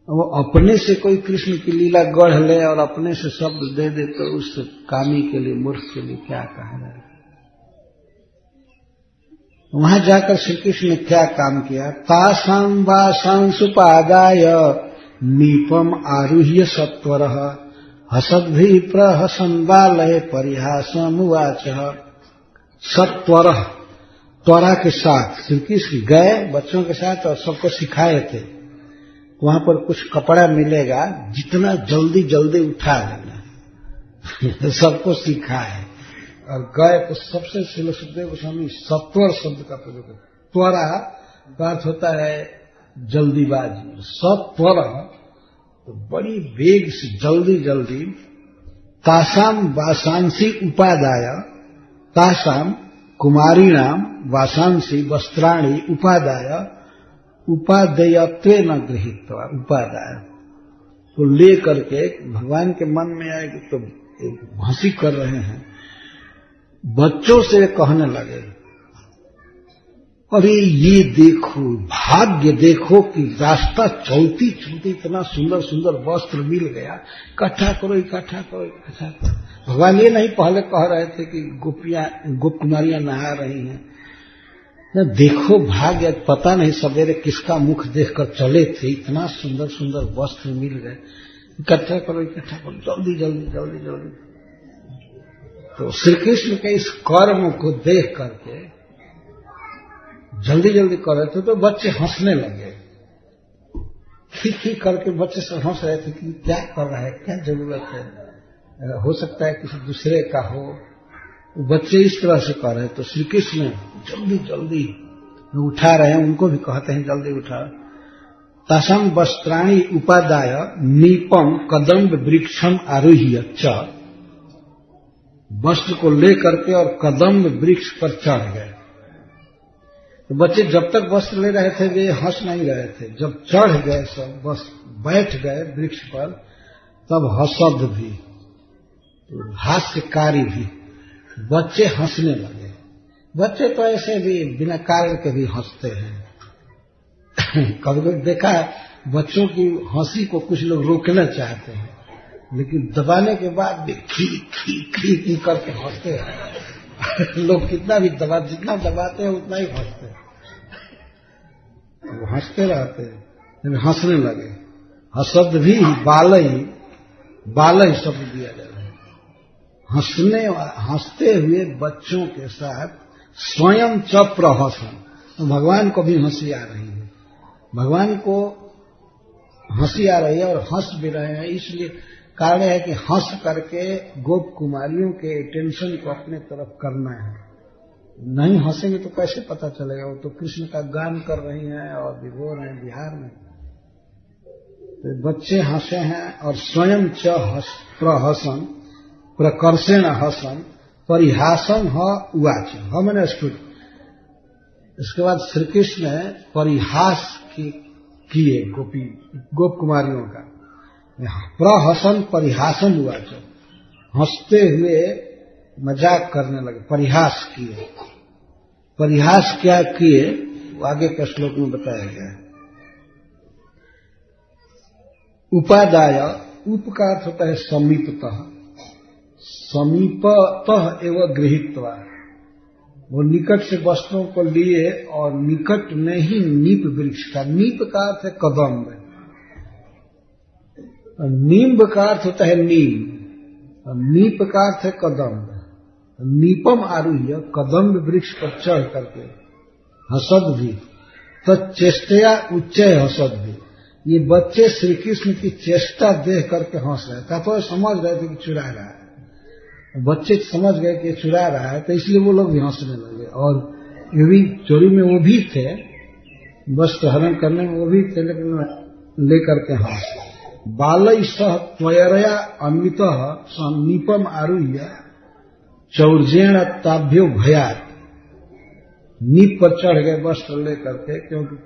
वो अपने से कोई कृष्ण की लीला गढ़ ले और अपने से शब्द दे दे तो उस कामी के लिए, मूर्ख के लिए क्या कहा जाए। वहां जाकर श्री कृष्ण ने क्या काम किया? तासां वासां सुपादाय नीपम आरुह्य सत्वरः हसद्भि प्रहसन बालय परिहासमुवाच। सत्वरः, त्वरा के साथ श्री कृष्ण गए बच्चों के साथ और सबको सिखाए थे। वहां पर कुछ कपड़ा मिलेगा, जितना जल्दी जल्दी उठा लेना सबको सीखा है। और गए तो सबसे श्रील सुखदेव गोस्वामी सत्वर शब्द का प्रयोग है। त्वरा का अर्थ होता है जल्दीबाजी, सत्वर तो बड़ी वेग से जल्दी जल्दी। तासाम वासांसी उपादाय, तासाम कुमारीणाम वासांसी वस्त्राणि उपादाय, उपादेयत्वे न गृहीत्वा, उपादाय तो ले करके भगवान के मन में आए तो हंसी कर रहे हैं, बच्चों से कहने लगे, अरे ये देखो, भाग्य देखो कि रास्ता चलती चलती इतना सुंदर सुंदर वस्त्र मिल गया, इकट्ठा करो इकट्ठा करो इकट्ठा करो। भगवान ये नहीं पहले कह रहे थे कि गोप कुमारियां नहा रही हैं, देखो भाग्य, पता नहीं सवेरे किसका मुख देखकर चले थे, इतना सुंदर सुंदर वस्त्र मिल गए, इकट्ठा करो जल्दी जल्दी जल्दी जल्दी। तो श्री कृष्ण के इस कर्म को देख करके जल्दी जल्दी कर रहे थे तो बच्चे हंसने लगे, खी करके बच्चे सब हंस रहे थे कि क्या कर रहा है, क्या जरूरत है, हो सकता है किसी दूसरे का हो। बच्चे इस तरह से कर रहे हैं तो श्री कृष्ण जल्दी जल्दी उठा रहे हैं, उनको भी कहते हैं जल्दी उठा। तासाम वस्त्राणि उपादाय नीपम कदम्ब वृक्षम आरोह्य च, वस्त्र को लेकर के और कदम्ब वृक्ष पर चढ़ गए। तो बच्चे जब तक वस्त्र ले रहे थे वे हंस नहीं रहे थे, जब चढ़ गए सब बस बैठ गए वृक्ष पर, तब हसद भी, हास्यकारी भी, बच्चे हंसने लगे। बच्चे तो ऐसे भी बिना कारण के भी हंसते हैं कभी कभी देखा बच्चों की हंसी को कुछ लोग रोकना चाहते हैं, लेकिन दबाने के बाद भी खी खी खी खी करके हंसते हैं लोग कितना भी जितना दबाते हैं उतना ही हंसते हैं, वो हंसते रहते हैं, हंसने लगे। हसद भी बालई शब्द दिया जाए, हंसते हुए बच्चों के साथ स्वयं चप्र हसन, तो भगवान को भी हंसी आ रही है, भगवान को हंसी आ रही है और हंस भी रहे हैं। इसलिए कारण है कि हंस करके गोप कुमारियों के अटेंशन को अपने तरफ करना है, नहीं हंसेंगे तो कैसे पता चलेगा, वो तो कृष्ण का गान कर रही हैं और विभोर हैं बिहार में। तो बच्चे हंसे हैं और स्वयं च प्रहसन प्रकर्षेण हसन परिहासन उवाच, मैंने स्टूड। इसके बाद श्री कृष्ण ने परिहास किए गोप कुमारियों का, प्रहसन परिहासन उवाच, हंसते हुए मजाक करने लगे, परिहास किए। परिहास क्या किए वो आगे के श्लोक में बताया गया है। उपादाय, उप का अर्थ होता है समीपतः, समीपतः एवं गृहीत्वा, वो निकट से वस्त्रों को लिए और निकट में ही नीप वृक्ष का, नीप का अर्थ है कदम्ब, नींब का अर्थ होता है नीम, नीप का अर्थ है कदम्ब, नीपम आरुह्य कदम्ब वृक्ष पर चढ़ करके हसद भी, तो चेष्टया उच्चय हसद भी, ये बच्चे श्री कृष्ण की चेष्टा देख करके हंस रहे थे, तो समझ रहे थे कि चुरा रहा है, बच्चे समझ गए कि चुरा रहा है तो इसलिए वो लोग भी हंसने लगे। और ये भी चोरी में वो भी थे, वस्त्र हरण करने में वो भी थे, लेकिन लेकर के हंस। बालई सह त्वयरया अन्वित समीपम आरुह्य चौर्जेण ताभ्यो भयात, नीप पर चढ़ गए वस्त्र लेकर के, क्योंकि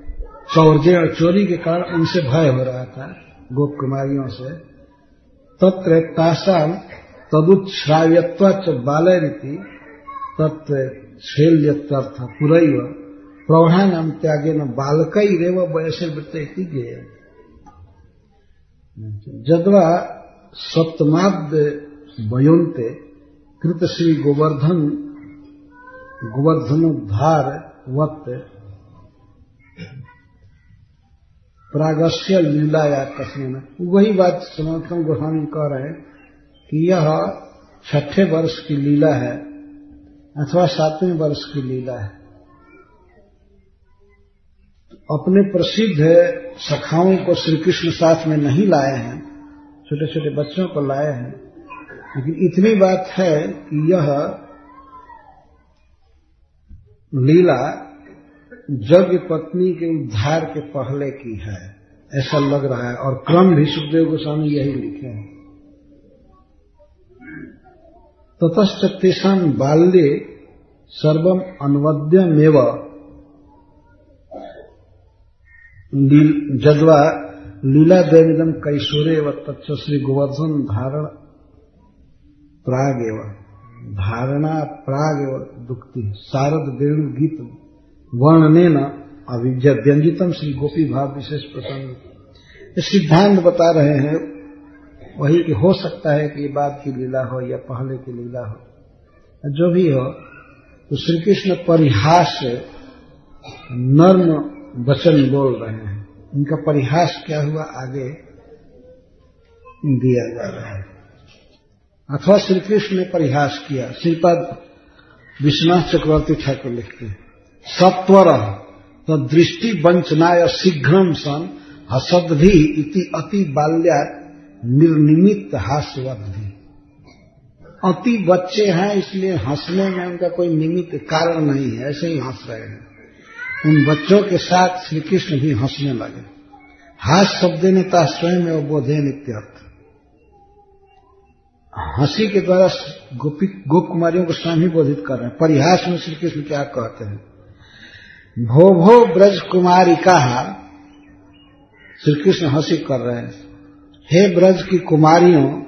चौर्जेण चोरी के कारण उनसे भय हो रहा था गोप कुमारियों से। तत्र तासाम तदुच्छ्राव्यत्वाच्च बालैरिति तत्र छेल्यत्वर्थ पुरैव प्रौढ़ानाम त्यागेन बालकैरेव वयसे वृत्ति गेय। जद्वा सप्तमाब्द वयोन्ते कृत श्री गोवर्धनोद्धार वक्त प्रागस्य लीलाया कस्मेन, वही बात सनातन गोस्वामी कह रहे हैं कि यह 6ठे वर्ष की लीला है अथवा 7वें वर्ष की लीला है। अपने प्रसिद्ध सखाओं को श्री कृष्ण साथ में नहीं लाए हैं, छोटे छोटे बच्चों को लाए हैं, लेकिन इतनी बात है कि यह लीला यज्ञ पत्नी के उद्धार के पहले की है, ऐसा लग रहा है। और क्रम भी सुखदेव गोस्वामी यही लिखे हैं। ततश्च तेषां बाल्ये सर्वम अन्वद्यमेव जद्वा लीला दैविदम कैशोरे व तच्च श्री गोवर्धन धारणा प्रागेव दुक्ति शारद वेणु गीत वर्णनेन अभिव्यंजितम श्री गोपी भाव विशेष प्रसंग। सिद्धांत बता रहे हैं वही कि हो सकता है कि ये बाद की लीला हो या पहले की लीला हो, जो भी हो। तो श्री कृष्ण परिहास नर्म वचन बोल रहे हैं। इनका परिहास क्या हुआ आगे दिया जा रहा है। अथवा श्री कृष्ण ने परिहास किया। श्रीपाद विश्वनाथ चक्रवर्ती ठाकुर लिखते हैं, सत्वर तो दृष्टि वंचनाय शीघ्रम सन हसद्भि इति अति बाल्या निर्निमित्त हास्यवद्भि। अति बच्चे हैं इसलिए हंसने में उनका कोई निमित्त कारण नहीं है, ऐसे ही हंस रहे हैं। उन बच्चों के साथ श्री कृष्ण भी हंसने लगे। हास शब्देन ता स्वयं एवं बोधेन इत्यर्थ। हंसी के द्वारा गोप कुमारियों को स्वयं ही बोधित कर रहे हैं। परिहास में श्री कृष्ण क्या कहते हैं, भो भो ब्रज कुमारिका, श्री कृष्ण हंसी कर रहे हैं, हे ब्रज की कुमारियों,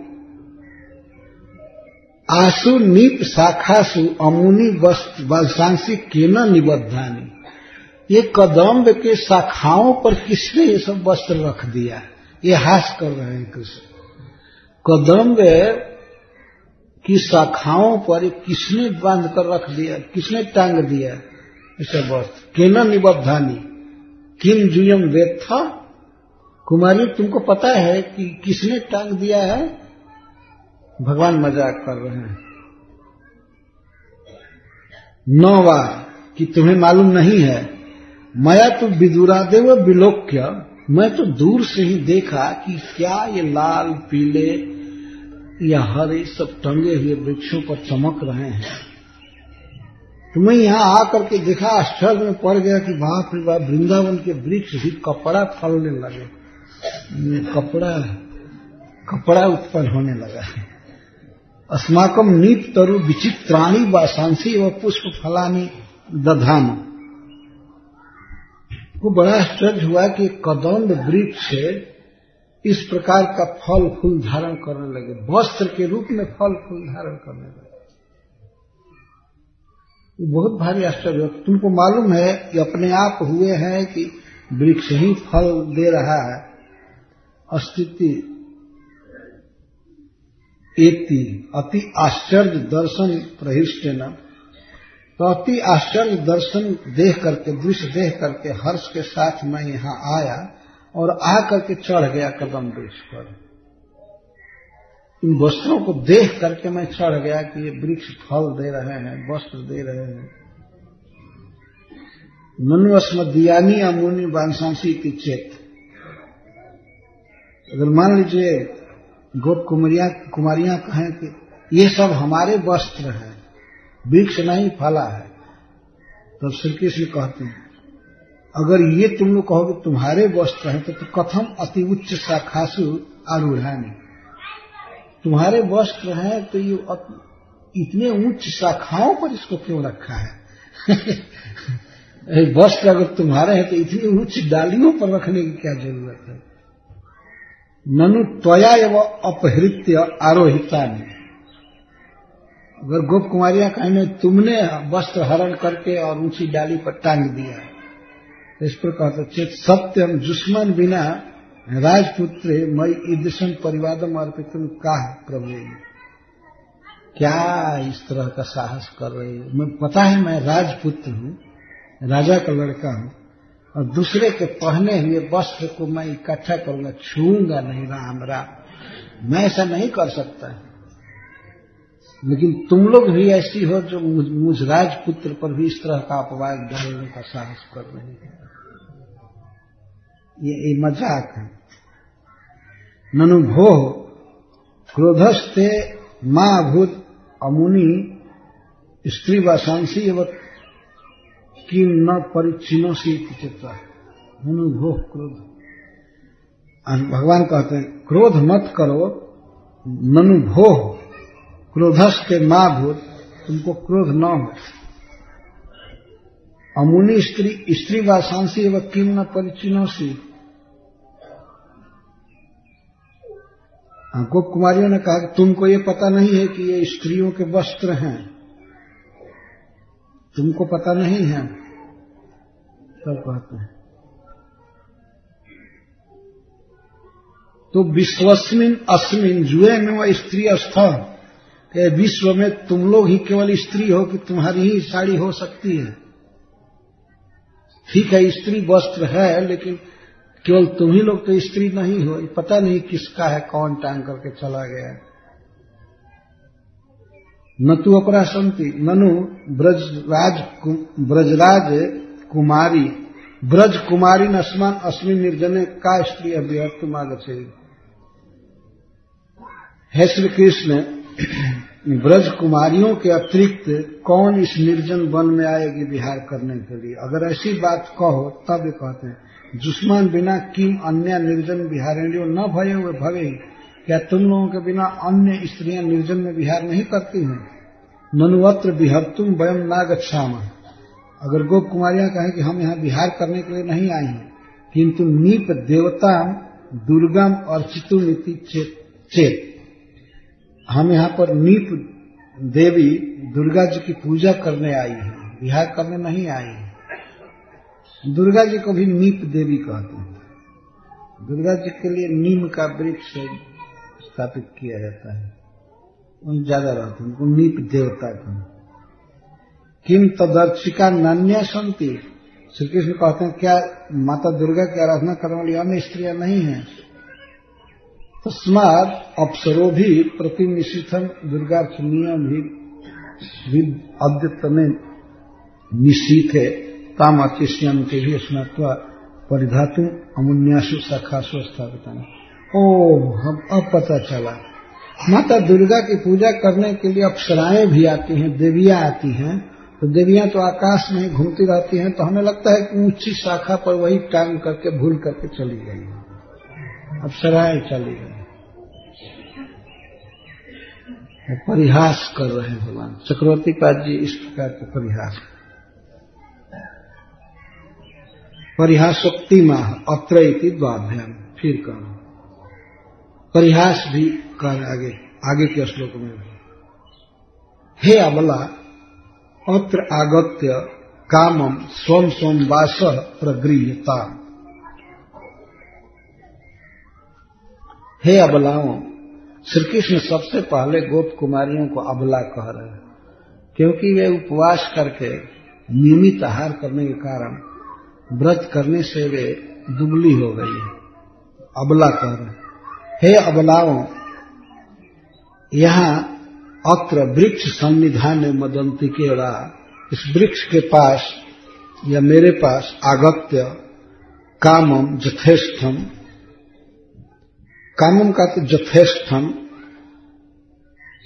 आसु नीप शाखासु अमुनि वंशांसी केन निबद्धानी। ये कदम्ब के शाखाओं पर किसने ये सब वस्त्र रख दिया? ये हास कर रहे हैं कृष्ण। कदम्ब की शाखाओं पर किसने बांध कर रख दिया, किसने टांग दिया इसे वस्त्र? केन निबद्धानी किम जुयम वेद था। कुमारी तुमको पता है कि किसने टांग दिया है? भगवान मजाक कर रहे हैं। 9 बार कि तुम्हें मालूम नहीं है, मया तो विदुरादेव विलोक्य, मैं तो दूर से ही देखा कि क्या ये लाल पीले या हरे सब टंगे हुए वृक्षों पर चमक रहे हैं। तुम्हें यहां आकर के देखा, आश्चर्य में पड़ गया कि बाप रे बाप, वृंदावन के वृक्ष भी कपड़ा फलने लगे, कपड़ा उत्पन्न होने लगा है। अस्माकम नीप तरु विचित्राणी वासांसी व पुष्प फलानी दधाम। को बड़ा आश्चर्य हुआ कि कदम्ब वृक्ष इस प्रकार का फल फूल धारण करने लगे, वस्त्र के रूप में फल फूल धारण करने लगे। ये बहुत भारी आश्चर्य हुआ। तुमको मालूम है कि अपने आप हुए हैं कि वृक्ष ही फल दे रहा है। अस्तित्व एति अति आश्चर्य दर्शन प्रहिष्टेन। तो अति आश्चर्य दर्शन देख करके, दृश्य देख करके हर्ष के साथ मैं यहां आया और आकर के चढ़ गया कदम वृक्ष पर। इन वस्त्रों को देख करके मैं चढ़ गया कि ये वृक्ष फल दे रहे हैं, वस्त्र दे रहे हैं। ननु अस्मदीयानी अमुनि वांसांसी की चेत। अगर मान लीजिए गोप कुमारियां कहें कि ये सब हमारे वस्त्र हैं, वृक्ष नहीं फला है, तब श्री कृष्ण कहते हैं अगर ये तुम लोग कहोगे तुम्हारे वस्त्र हैं तो कथम अति उच्च शाखासु आरूढ़ानी। तुम्हारे वस्त्र हैं तो ये इतने उच्च शाखाओं पर इसको क्यों रखा है? वस्त्र अगर तुम्हारे हैं तो इतनी उच्च डालियों पर रखने की क्या जरूरत है? ननु त्वया एवं अपहृत्य आरोहितानि। अगर गोप कुमारियां कहें तुमने वस्त्र हरण करके और ऊंची डाली पर टांग दिया, इस प्रकार चेत सत्यम दुश्मन बिना राजपुत्र मई ईदृशम परिवादम अर्पितम का प्रभु। क्या इस तरह का साहस कर रही है? मैं पता है मैं राजपुत्र हूं, राजा का लड़का हूं, और दूसरे के पहने हुए वस्त्र को मैं इकट्ठा करूंगा, छूऊंगा नहीं। राम राम, मैं ऐसा नहीं कर सकता। लेकिन तुम लोग भी ऐसी हो जो मुझ राजपुत्र पर भी इस तरह का अपवाद डालने का साहस कर रहे हैं। ये मजाक है। ननु भो क्रोधस्ते मां भूत अमुनि स्त्री वासांसी एवं किम न परिचिनोसी चित्ता। ननु भो क्रोध, भगवान कहते हैं क्रोध मत करो। ननु भो क्रोधस्ते मां भूत, तुमको क्रोध न हो। अमुनि स्त्री वासांसी एवं किम न परिचिनोसी। गोप कुमारियों ने कहा कि तुमको ये पता नहीं है कि ये स्त्रियों के वस्त्र हैं, तुमको पता नहीं है। तब कहते हैं तो विश्वस्मिन अस्मिन जुए में वह स्त्री अस्था, कि विश्व में तुम लोग ही केवल स्त्री हो कि तुम्हारी ही साड़ी हो सकती है। ठीक है स्त्री वस्त्र है, लेकिन केवल तुम ही लोग तो स्त्री नहीं हो। पता नहीं किसका है, कौन टांग करके चला गया। न तु अपरा संति ननु ब्रजराज कुमारी ब्रज कुमारी नस्मान अस्मिन निर्जने का स्त्री अभ्यर्थम आगच्छे। हे श्री कृष्ण, ब्रज कुमारियों के अतिरिक्त कौन इस निर्जन वन में आएगी विहार करने के लिए? अगर ऐसी बात कहो तब कहते हैं दुश्मन बिना किम अन्य निर्जन विहारेंगे न भये हुए भवे। क्या तुम लोगों के बिना अन्य स्त्रियां निर्जन में विहार नहीं करती हैं? ननुवत्र विहर्तुम वयम ना गच्छामः। अगर गोप कुमारियां कहें कि हम यहाँ विहार करने के लिए नहीं आई हैं, किंतु नीप देवता दुर्गम अर्चितु नीति चेत, हम यहाँ पर नीप देवी दुर्गा जी की पूजा करने आई हैं, विहार करने नहीं आई हैं। दुर्गा जी को भी नीप देवी कहते हैं। दुर्गा जी के लिए नीम का वृक्ष स्थापित किया जाता है, उन ज्यादा रहते हैं, उनको नीप देवता कहते। किम तदर्शिका नान्या संति, श्री कृष्ण कहते हैं क्या माता दुर्गा की आराधना करने वाली अन्य स्त्रियां नहीं हैं? तस्माद अप्सरो भी प्रतिनिषिथम दुर्गार्थ नियम भी अद्यतने निशीथे ताम अतिश्यम के भी स्नात्वा परिधातु अमुन्यासु सखासु स्थापित। हम अब पता चला माता दुर्गा की पूजा करने के लिए अप्सराएं भी आती हैं, देवियां आती हैं। तो देवियां तो आकाश में घूमती रहती हैं, तो हमें लगता है कि ऊंची शाखा पर वही टांग करके भूल करके चली गई, अप्सराएं चली गई। परिहास कर रहे हैं भगवान चक्रवर्ती पाद जी इस प्रकार के परिहास। परिहासोक्ति माह अत्र इति द्वाभ्याम, फिर कहो परिहास भी कर आगे के श्लोक में भी। हे अबला अत्र आगत्य कामम स्वम स्वम वास प्रगृह्यता। हे अबलाओं, श्री कृष्ण सबसे पहले गोप कुमारियों को अबला कह रहे हैं, क्योंकि वे उपवास करके नियमित आहार करने के कारण व्रत करने से वे दुबली हो गई है। अबला कह रहे हैं। हे अबलाओं, यहाँ अत्र वृक्ष सन्निधान मदंतिकेरा, इस वृक्ष के पास या मेरे पास आगत्य कामम यथेष्टम, कामम का तो यथेष्टम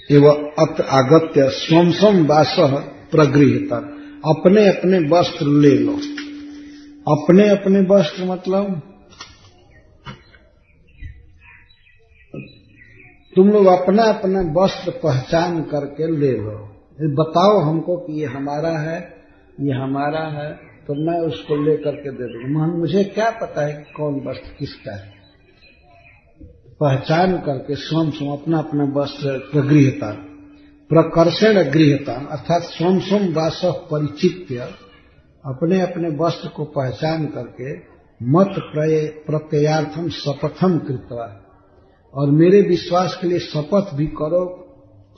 एवं अत्र आगत्य स्वम स्वम वास प्रगृह्यता, अपने अपने वस्त्र ले लो। अपने अपने वस्त्र मतलब तुम लोग अपना अपना वस्त्र पहचान करके ले लो। बताओ हमको कि ये हमारा है, ये हमारा है, तो मैं उसको ले करके दे दूंगा। मुझे क्या पता है कि कौन वस्त्र किसका है? पहचान करके स्वयं स्वयं अपना अपना वस्त्र प्रगृह्यता, प्रकर्षण गृह्यता, अर्थात स्वयं स्वयं वास परिचित्य, अपने अपने वस्त्र को पहचान करके मत प्रत्ययार्थम शपथम कृत्वा, और मेरे विश्वास के लिए शपथ भी करो,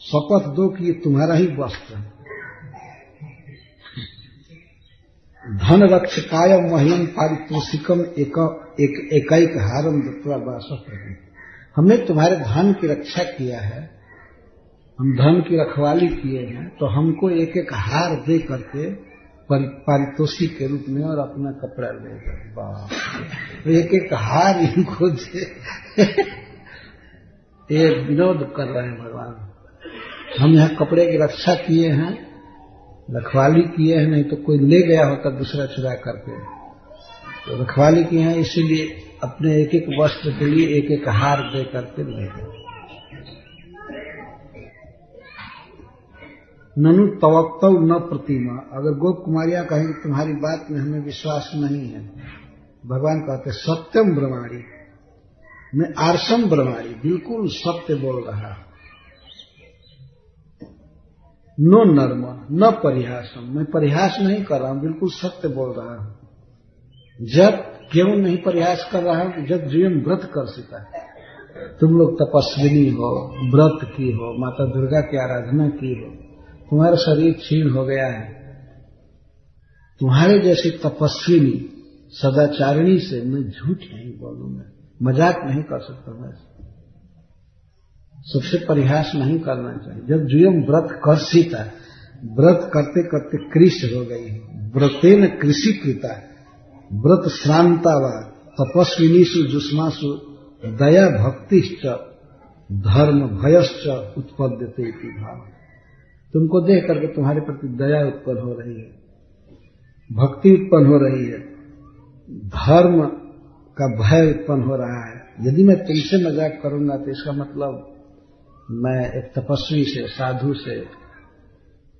शपथ दो कि ये तुम्हारा ही वस्त्र है। धन रक्षकाय मह्यम पारितोषिकम एक हारम दत्वा वास प्रति, हमने तुम्हारे धन की रक्षा किया है, हम धन की रखवाली किए हैं, तो हमको एक एक हार दे करके पारितोषिक के रूप में और अपना कपड़ा लेकर एक एक हार इनको दे। ये विनोद कर रहे हैं भगवान। हम यहाँ कपड़े की रक्षा किए हैं, रखवाली किए हैं, नहीं तो कोई ले गया होता दूसरा चुरा करके। तो रखवाली किए हैं, इसीलिए अपने एक एक वस्त्र के लिए एक एक हार दे करके ले गए। ननु तवक्तव न प्रतिमा। अगर गोप कुमारियां कहें कि तुम्हारी बात में हमें विश्वास नहीं है, भगवान कहते सत्यम ब्रह्माणी, मैं आर्षम ब्रह्माणी, बिल्कुल सत्य बोल रहा। नो नर्म न परिहासम, मैं परिहास नहीं कर रहा हूं, बिल्कुल सत्य बोल रहा हूं। जब क्यों नहीं परिहास कर रहा हूं? जब जीवन व्रत कर सकता है। तुम लोग तपस्विनी हो, व्रत की हो, माता दुर्गा की आराधना की हो, तुम्हारा शरीर क्षीण हो गया है, तुम्हारे जैसी तपस्विनी सदाचारिणी से मैं झूठ नहीं बोलूंगा, मजाक नहीं कर सकता। मैं सबसे परिहास नहीं करना चाहिए। जब जीवन व्रत कर सीता, व्रत करते करते कृष हो गई, व्रतेन कृषि कृता, व्रत श्रांतावा तपस्विनीषु जुष्मासु दया भक्तिश्च धर्म भयश्च उत्पद्यते इति भाव। तुमको देख करके तुम्हारे प्रति दया उत्पन्न हो रही है, भक्ति उत्पन्न हो रही है, धर्म का भय उत्पन्न हो रहा है। यदि मैं तुमसे मजाक करूंगा तो इसका मतलब मैं एक तपस्वी से, साधु से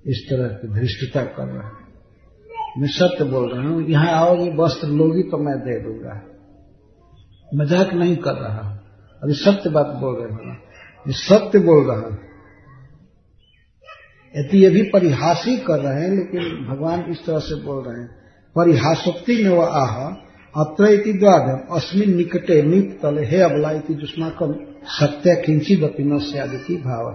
इस तरह की धृष्टता कर रहा हूं। मैं सत्य बोल रहा हूं। यहां आओगी, वस्त्र लोगी तो मैं दे दूंगा, मजाक नहीं कर रहा हूं। अभी सत्य बात बोल रहे हो, मैं सत्य बोल रहा हूं। यदि ये भी परिहास ही कर रहे हैं, लेकिन भगवान इस तरह से बोल रहे हैं। परिहासोक्ति में वह आह अत्र इति द्वादम अस्मिन् निकटे नीत तले हे अबला इति जुष्माकम सत्य किंचित अपि न स्यादिति भाव।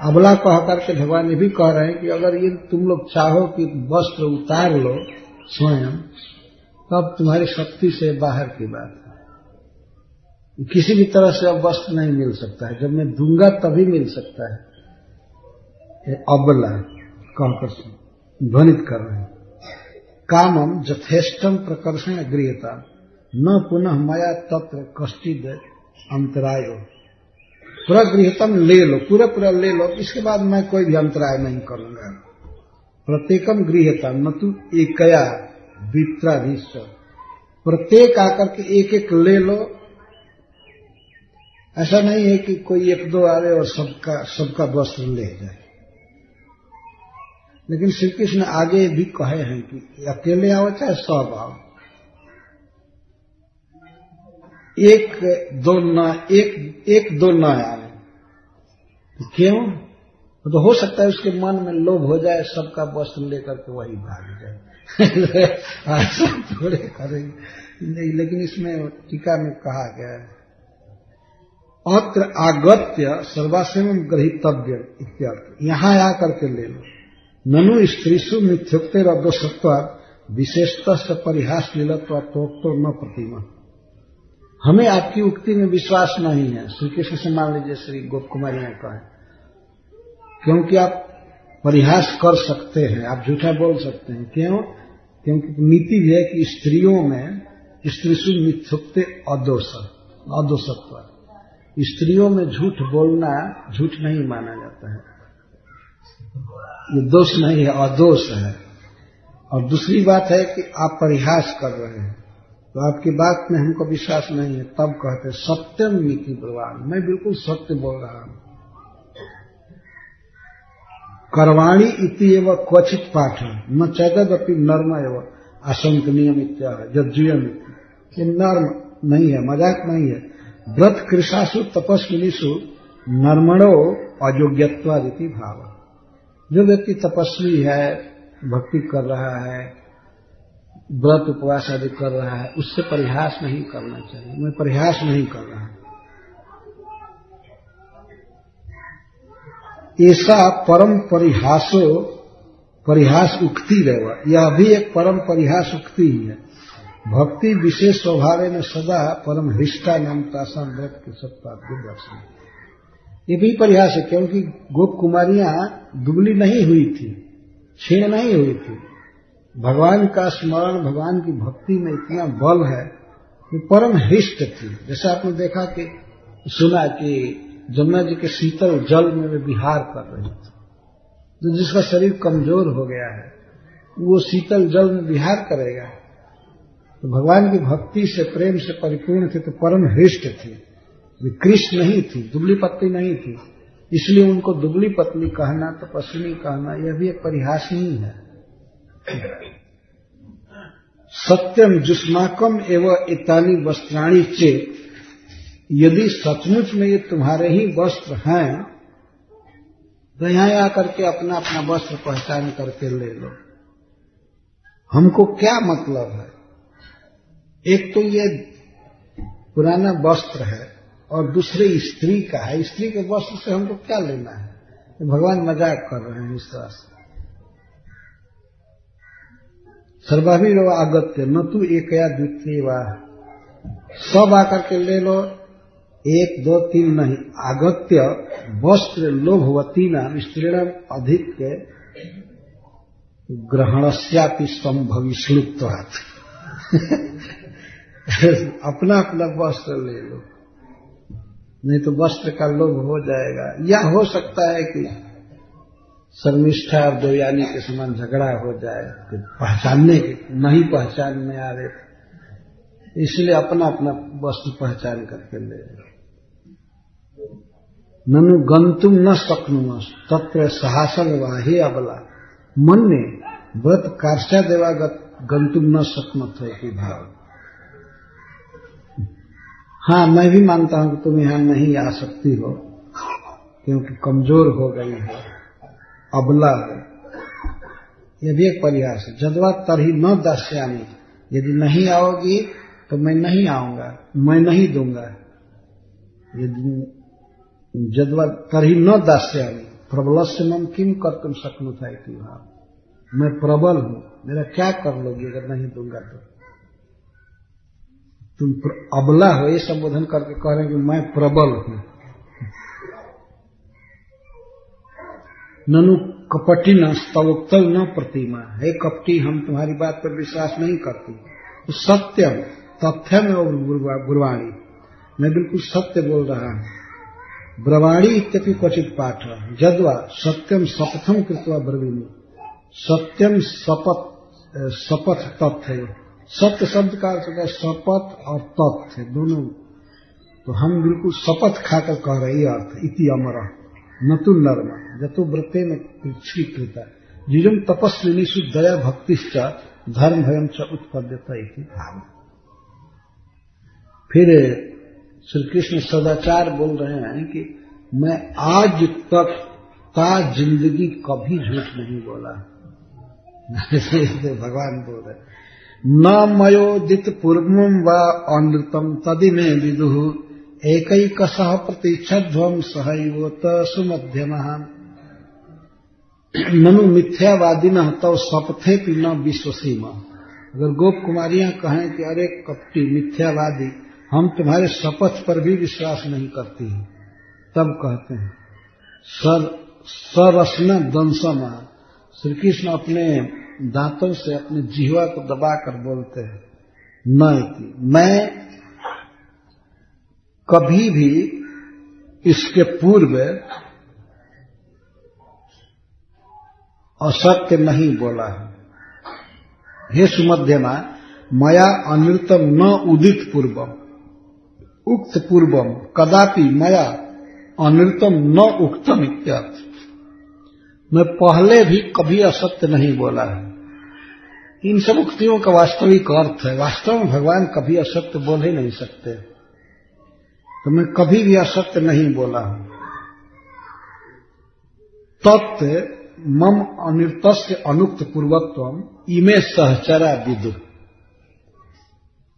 अबला कह करके भगवान ये भी कह रहे हैं कि अगर ये तुम लोग चाहो कि वस्त्र उतार लो स्वयं, तब तुम्हारी शक्ति से बाहर की बात है। किसी भी तरह से अब वस्त्र नहीं मिल सकता है, जब मैं दूंगा तभी मिल सकता है। अबला कहकर ध्वनित कर रहे हैं। कामम जथेष्टम प्रकर्षण गृहता न पुनः मया तत्र कष्टिद अंतरायो। पूरा गृहतम ले लो, पूरा ले लो, इसके बाद मैं कोई भी अंतराय नहीं करूंगा। प्रत्येकम गृहता न तू एकया विप्राधीश, प्रत्येक आकर के एक एक ले लो। ऐसा नहीं है कि कोई एक दो आवे और सबका वस्त्र ले जाए। लेकिन श्री कृष्ण आगे भी कहे हैं कि अकेले आओ चाहे सब आओ, एक दो न आए। क्यों? तो हो सकता है उसके मन में लोभ हो जाए, सबका वस्त्र लेकर के वही भाग जाए। ऐसा थोड़े करेंगे नहीं। लेकिन इसमें टीका में कहा गया है अत्र आगत्य सर्वाश्रम ग्रहीतव्य इत्यादि, यहां आकर के ले लो। ननु स्त्रीषु मिथ्योक्ते रब्दोषत्वा विशेषतः से परिहास लीलत्वा तोक्तो न प्रतिमा। हमें आपकी उक्ति में विश्वास नहीं है। श्री कृष्ण से मान लीजिए श्री गोप कुमारी ने कहा, क्योंकि आप परिहास कर सकते हैं, आप झूठा बोल सकते हैं। क्यों? क्योंकि नीति भी है कि स्त्रियों में स्त्रीषु मिथ्योक्ते अदोषत्वा, स्त्रियों में झूठ बोलना झूठ नहीं माना जाता है, ये दोष नहीं है, अदोष है। और दूसरी बात है कि आप परिहास कर रहे हैं, तो आपकी बात में हमको विश्वास नहीं है। तब कहते सत्यम नीति ब्रवान, मैं बिल्कुल सत्य बोल रहा हूं। करवाणी इति एवं क्वचित पाठ न चैतदपि नर्म एवं आशंकनीय जज्जुयम, ये नर्म नहीं है, मजाक नहीं है। व्रत कृषासु तपस्विनीषु नर्मणो अयोग्यत्वादिति भाव। जो व्यक्ति तपस्वी है, भक्ति कर रहा है, व्रत उपवास आदि कर रहा है, उससे परिहास नहीं करना चाहिए। मैं परिहास नहीं कर रहा। ऐसा परम परिहास उक्ति रहेगा, यह भी एक परम परिहास उक्ति ही है। भक्ति विशेष स्वभाव में सदा परम हृष्टा नाम तासाम व्रत के सत्ता दर्शन, ये भी परिहास है। क्योंकि गोप कुमारियां दुबली नहीं हुई थी, क्षीण नहीं हुई थी, भगवान का स्मरण, भगवान की भक्ति में इतना बल है कि परम हृष्ट थी। जैसे आपने देखा कि सुना कि जमुना जी के शीतल जल में वे विहार कर रही थी। तो जिसका शरीर कमजोर हो गया है वो शीतल जल में विहार करेगा। तो भगवान की भक्ति से, प्रेम से परिपूर्ण थी, तो परम हृष्ट थी, विकृष्ट नहीं थी, दुबली पतली नहीं थी। इसलिए उनको दुबली पतली कहना, तपस्विनी कहना, यह भी एक परिहास नहीं है। सत्यम जुष्माकम एवं इतानी वस्त्राणी चेत, यदि सचमुच में ये तुम्हारे ही वस्त्र हैं तो यहां आकर के अपना अपना वस्त्र पहचान करके ले लो। हमको क्या मतलब है? एक तो ये पुराना वस्त्र है और दूसरे स्त्री का है। स्त्री के वस्त्र से हमको क्या लेना है? तो भगवान मजाक कर रहे हैं इस तरह से। सर्वाभिरो आगत्य न तू एकया द्वितीय वा, सब आकर के ले लो, 1 2 3 नहीं। आगत्य वस्त्र लोभवती नाम स्त्रीणाम अधिक ग्रहणस्यापि संभवी श्लुप्तवात्। अपना अपना वस्त्र ले लो, नहीं तो वस्त्र का लोभ हो जाएगा। या हो सकता है कि शर्मिष्ठा और देवयानी के समान झगड़ा हो जाए कि पहचानने के नहीं पहचान में आ रहे, इसलिए अपना अपना वस्त्र पहचान करके ले लो। ननु गंतुम न शक्नुमः तत्र साहसं वाहि अबला, मन ने व्रत कार्ष्या देवागत गंतुम न शक्नुत है कि भाव। हाँ, मैं भी मानता हूं कि तुम यहां नहीं आ सकती हो क्योंकि कमजोर हो गई हो, अबला हो। यह भी एक परिहास है। जद्वा तरही न दास्यामि, यदि नहीं आओगी तो मैं नहीं आऊंगा, मैं नहीं दूंगा। यदि जद्वा तरही न दास्यामि प्रबलस्य मम किम कर्तुम शक्नुत है कि भाव, मैं प्रबल हूं, मेरा क्या कर लोगी अगर नहीं दूंगा तो? तुम अबला हो ये संबोधन करके कह रहे हैं कि मैं प्रबल हूं। ननु कपटी न स्तवोक्त न प्रतिमा, हे कपटी हम तुम्हारी बात पर विश्वास नहीं करती। तो सत्यम तथ्य में ब्रवाणी, मैं बिल्कुल सत्य बोल रहा हूं। ब्रवाणी इत्यपि क्वचित पाठ जद्वा सत्यम शपथम कृत्वा ब्रवीमी, सत्यम शपथ तथ्य। सत्य शब्द का अर्थ है शपथ और तथ्य दोनों। तो हम बिल्कुल शपथ खाकर कह रहे हैं अर्थ इति अमर नतु नर्म जतु व्रते में कृता जिजम तपस्विनी दया भक्तिश्च धर्म भयम च उत्पद्यता इति भाव। फिर श्री कृष्ण सदाचार बोल रहे हैं कि मैं आज तक ता जिंदगी कभी झूठ नहीं बोला। भगवान बोल रहे न मयोदित पूर्वम व अनृतम तदिमे विदुः एकैकशः प्रतीक्षध्वं सहैवोत सुमध्यमः ननु मिथ्यावादिनः तव शपथेपि न विश्वसीम। अगर गोप कुमारियां कहें कि अरे कपटी मिथ्यावादी, हम तुम्हारे शपथ पर भी विश्वास नहीं करती हैं, तब कहते हैं सरसना दंसमा। श्री कृष्ण अपने दांतों से अपने जिह्वा को दबाकर बोलते हैं न, मैं कभी भी इसके पूर्व असत्य नहीं बोला है। हे सुमध्यमा मया अनृतम न उदित पूर्वम उक्त पूर्वम कदापि मया अनृतम न उक्तम इत्यादि। मैं पहले भी कभी असत्य नहीं बोला है। इन सब उक्तियों का वास्तविक अर्थ है, वास्तव में भगवान कभी असत्य बोल ही नहीं सकते, तो मैं कभी भी असत्य नहीं बोला हूं। तत् मम अनिर्तस्य अनुक्त पूर्वत्वम इमे सहचरा विदु।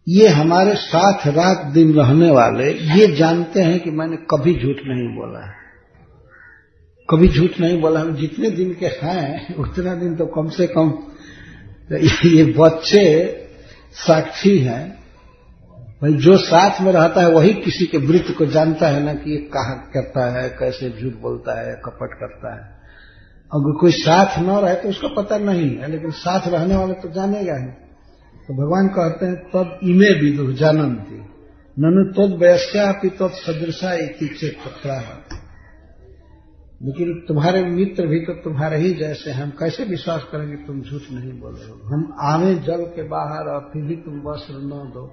ये हमारे साथ रात दिन रहने वाले ये जानते हैं कि मैंने कभी झूठ नहीं बोला है, कभी झूठ नहीं बोला। हम जितने दिन के हैं उतना दिन तो कम से कम ये बच्चे साक्षी हैं। भाई जो साथ में रहता है वही किसी के वृत्त को जानता है ना कि ये कहा करता है, कैसे झूठ बोलता है, कपट करता है। अगर कोई साथ न रहे तो उसका पता नहीं है, लेकिन साथ रहने वाले तो जानेगा ही। तो भगवान कहते हैं तद इमे विदुः जानन्ति ननु तद वयस्यापि तत् सदृशा इति चेत्तत्र। लेकिन तुम्हारे मित्र भी तो तुम्हारे ही जैसे हैं, हम कैसे विश्वास करेंगे तुम झूठ नहीं बोल रहे हो। हम आवे जल के बाहर और फिर भी तुम वस्त्र न दो।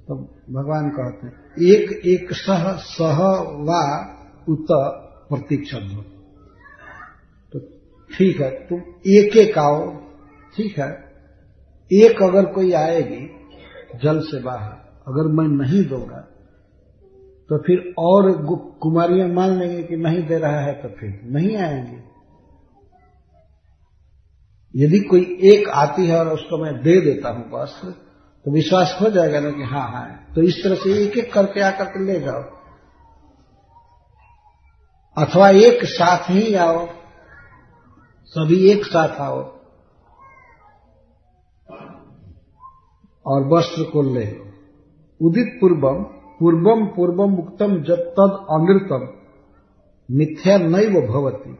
तो भगवान कहते हैं एक एक सह वा उत प्रतीक्षण हो। तो ठीक है, तुम एक एक आओ, ठीक है। एक अगर कोई आएगी जल से बाहर, अगर मैं नहीं दूंगा तो फिर और कुमारियां मान लेंगे कि नहीं दे रहा है, तो फिर नहीं आएंगे। यदि कोई एक आती है और उसको मैं दे देता हूं बस, तो विश्वास हो जाएगा ना कि हाँ हाँ। तो इस तरह से एक एक करके आकर के ले जाओ, अथवा एक साथ ही आओ, सभी एक साथ आओ और वस्त्र को ले। उदित पूर्वम पूर्वम पूर्वम उक्तम जब तद अनृतम मिथ्या नैव भवति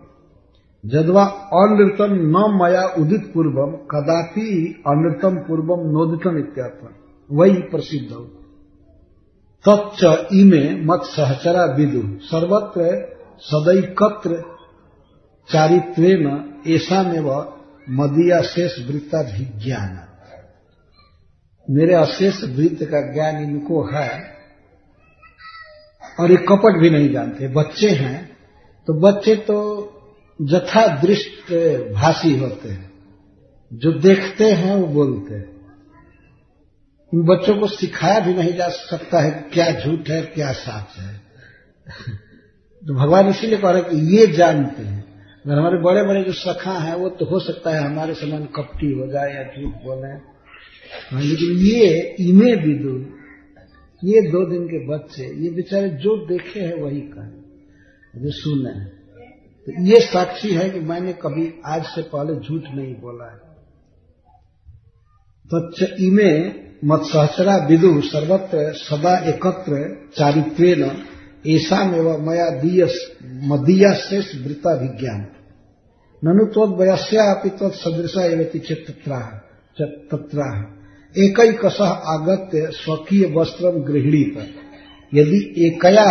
जद्वा अनृतम न मया उदित पूर्वम कदापि अनृतम पूर्वम नोदितम इत्यर्थ वही प्रसिद्ध हो। तच्च इमे मत सहचरा विदु सर्वत्र सदैकत्र चारित्वेन ऐसामेव मदीया शेष वृत्ता विज्ञान। मेरे अशेष वृत्त का ज्ञान इनको है और ये कपट भी नहीं जानते। बच्चे हैं तो बच्चे तो जथा दृष्ट भाषी होते हैं, जो देखते हैं वो बोलते हैं। इन बच्चों को सिखाया भी नहीं जा सकता है क्या झूठ है क्या सच है। तो भगवान इसीलिए कह रहे हैं कि ये जानते हैं। अगर हमारे बड़े बड़े जो सखा हैं वो तो हो सकता है हमारे समान कपटी हो जाए या झूठ बोले, लेकिन ये इमे विदु, ये 2 दिन के बच्चे, ये बेचारे जो देखे हैं वही कहें, जो सुने हैं। तो ये साक्षी है कि मैंने कभी आज से पहले झूठ नहीं बोला है। तच्च इमे मत सहचरा विदु सर्वत्र सदा एकत्र चारित्वेन ऐसामेव मदीया शेष वृत्ता विज्ञान ननु त्वद्वयस्यापि तत्सदृशा एवति तत्राह एकैकशः आगत्य स्वकीय वस्त्रम गृह्णीत। यदि एकया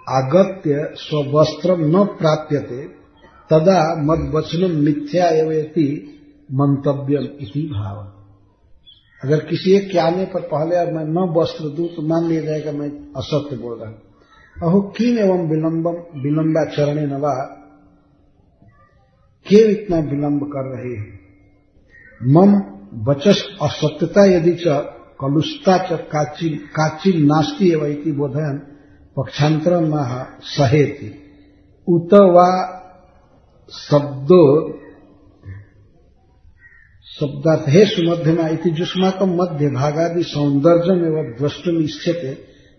आगत्य स्ववस्त्रम न प्राप्यते तदा मद्वचनम मिथ्या एवेति मंतव्यम इति भाव। अगर किसी एक के आने पर पहले अब मैं न वस्त्र दूं तो मान लिया जाएगा मैं असत्य बोल रहा हूं। अहो किम एवं विलंबाचरणे नवा, क्यों इतना विलंब कर रहे हैं। मम वचस असत्यता यदि च कलुषता च काचिल नास्ति एवं इति बोधयन पक्षांतरम न सहेति उत वा शब्दार्थेषु मध्यमा इति जुष्माकं मध्य भागादि सौंदर्यम एवं द्रष्टुम इच्छते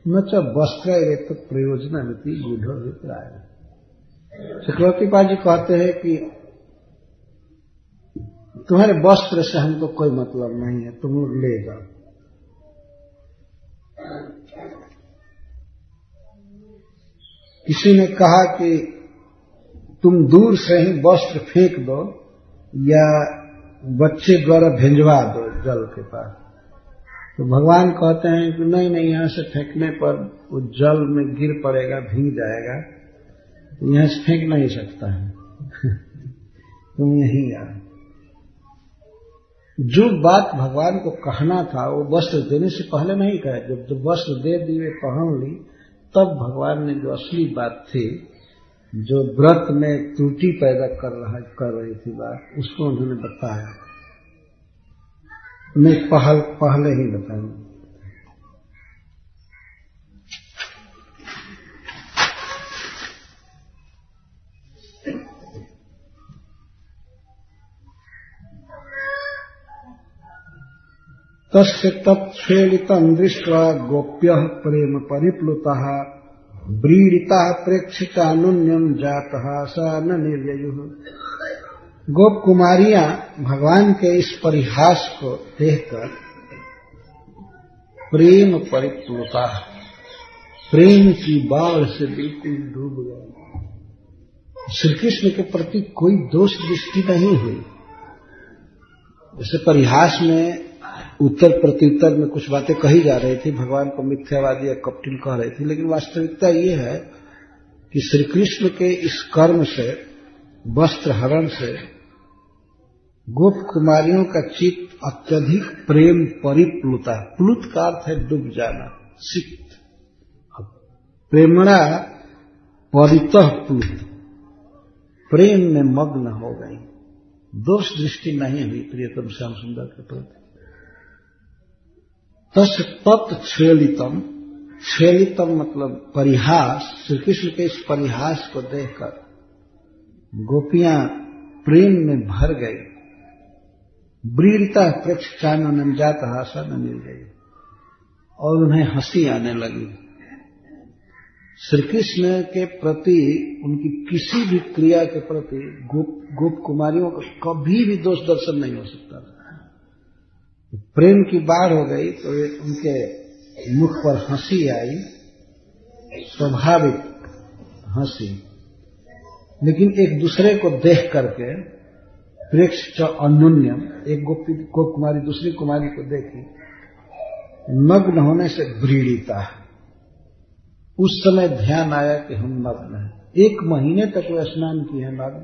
न च वस्त्र एत प्रयोजनमिति गूढ़ अभिप्राय। चक्रवर्ती पाद जी कहते हैं कि तुम्हारे वस्त्र से हमको कोई मतलब नहीं है, तुम ले जाओ। किसी ने कहा कि तुम दूर से ही वस्त्र फेंक दो या बच्चे द्वारा भिजवा दो जल के पास, तो भगवान कहते हैं कि नहीं नहीं, यहां से फेंकने पर वो जल में गिर पड़ेगा, भीग जाएगा, तो यहां से फेंक नहीं सकता है तुम यहीं आओ। जो बात भगवान को कहना था वो वस्त्र देने से पहले नहीं कहा। जब वस्त्र दे दिए, पहन ली, तब भगवान ने जो असली बात थी, जो व्रत में त्रुटि पैदा कर रही थी बात, उसको उन्होंने बताया। मैं पहले ही बताऊंगा। तस्य तत्स्फेलितं दृष्ट्वा गोप्यः प्रेम परिप्लुतः व्रीडितः प्रेक्षितानुन्यं जातः स न निर्ययुः। गोप कुमारियां भगवान के इस परिहास को देखकर प्रेम परिप्लुता, प्रेम की बाढ़ से बिल्कुल डूब गए। श्री कृष्ण के प्रति कोई दोष दृष्टि नहीं हुई। जैसे परिहास में उत्तर प्रत्युत्तर में कुछ बातें कही जा रही थी, भगवान को मिथ्यावादी या कपटिल कह रही थी, लेकिन वास्तविकता ये है कि श्री कृष्ण के इस कर्म से, वस्त्र हरण से, गोप कुमारियों का चित्त अत्यधिक प्रेम परिप्लुता। प्लुत का अर्थ है डूब जाना, सिक्त। प्रेमणा परितः प्लुत, प्रेम में मग्न हो गई। दोष दृष्टि नहीं हुई प्रियतम श्याम सुंदर के प्रति। तस् तत्क्षेलितम, क्षेलितम मतलब परिहास। श्री कृष्ण के इस परिहास को देखकर गोपियां प्रेम में भर गई। ब्रीड़ता प्रेक्षानन जात हासन मिल गई और उन्हें हंसी आने लगी। श्री कृष्ण के प्रति, उनकी किसी भी क्रिया के प्रति गोप कुमारियों का कभी भी दोष दर्शन नहीं हो सकता था। प्रेम की बाढ़ हो गई तो उनके मुख पर हंसी आई, स्वाभाविक हंसी। लेकिन एक दूसरे को देख करके प्रेक्ष अन्योन्यम, एक गोप कुमारी दूसरी कुमारी को देखी, नग्न होने से ब्रीड़िता। उस समय ध्यान आया कि हम नग्न हैं। 1 महीने तक वे स्नान किए हैं नग्न,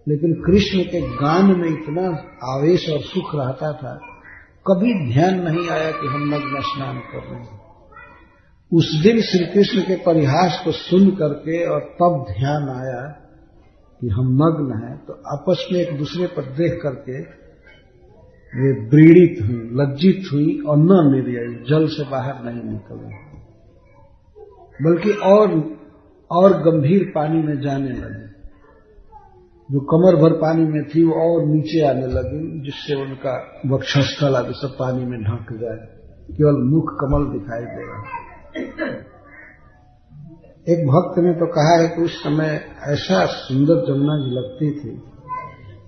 लेकिन कृष्ण के गान में इतना आवेश और सुख रहता था, कभी ध्यान नहीं आया कि हम नग्न स्नान कर रहे हैं। उस दिन श्री कृष्ण के परिहास को सुन करके और तब ध्यान आया कि हम नग्न हैं, तो आपस में एक दूसरे पर देख करके वे ब्रीड़ित हुई, लज्जित हुई और न निर्ययी, जल से बाहर नहीं निकली, बल्कि और गंभीर पानी में जाने लगी। जो कमर भर पानी में थी वो और नीचे आने लगी, जिससे उनका वक्षस्थल आदि सब पानी में ढक जाए, केवल मुख कमल दिखाई दे रहा। एक भक्त ने तो कहा है कि उस समय ऐसा सुंदर जमुना जी लगती थी,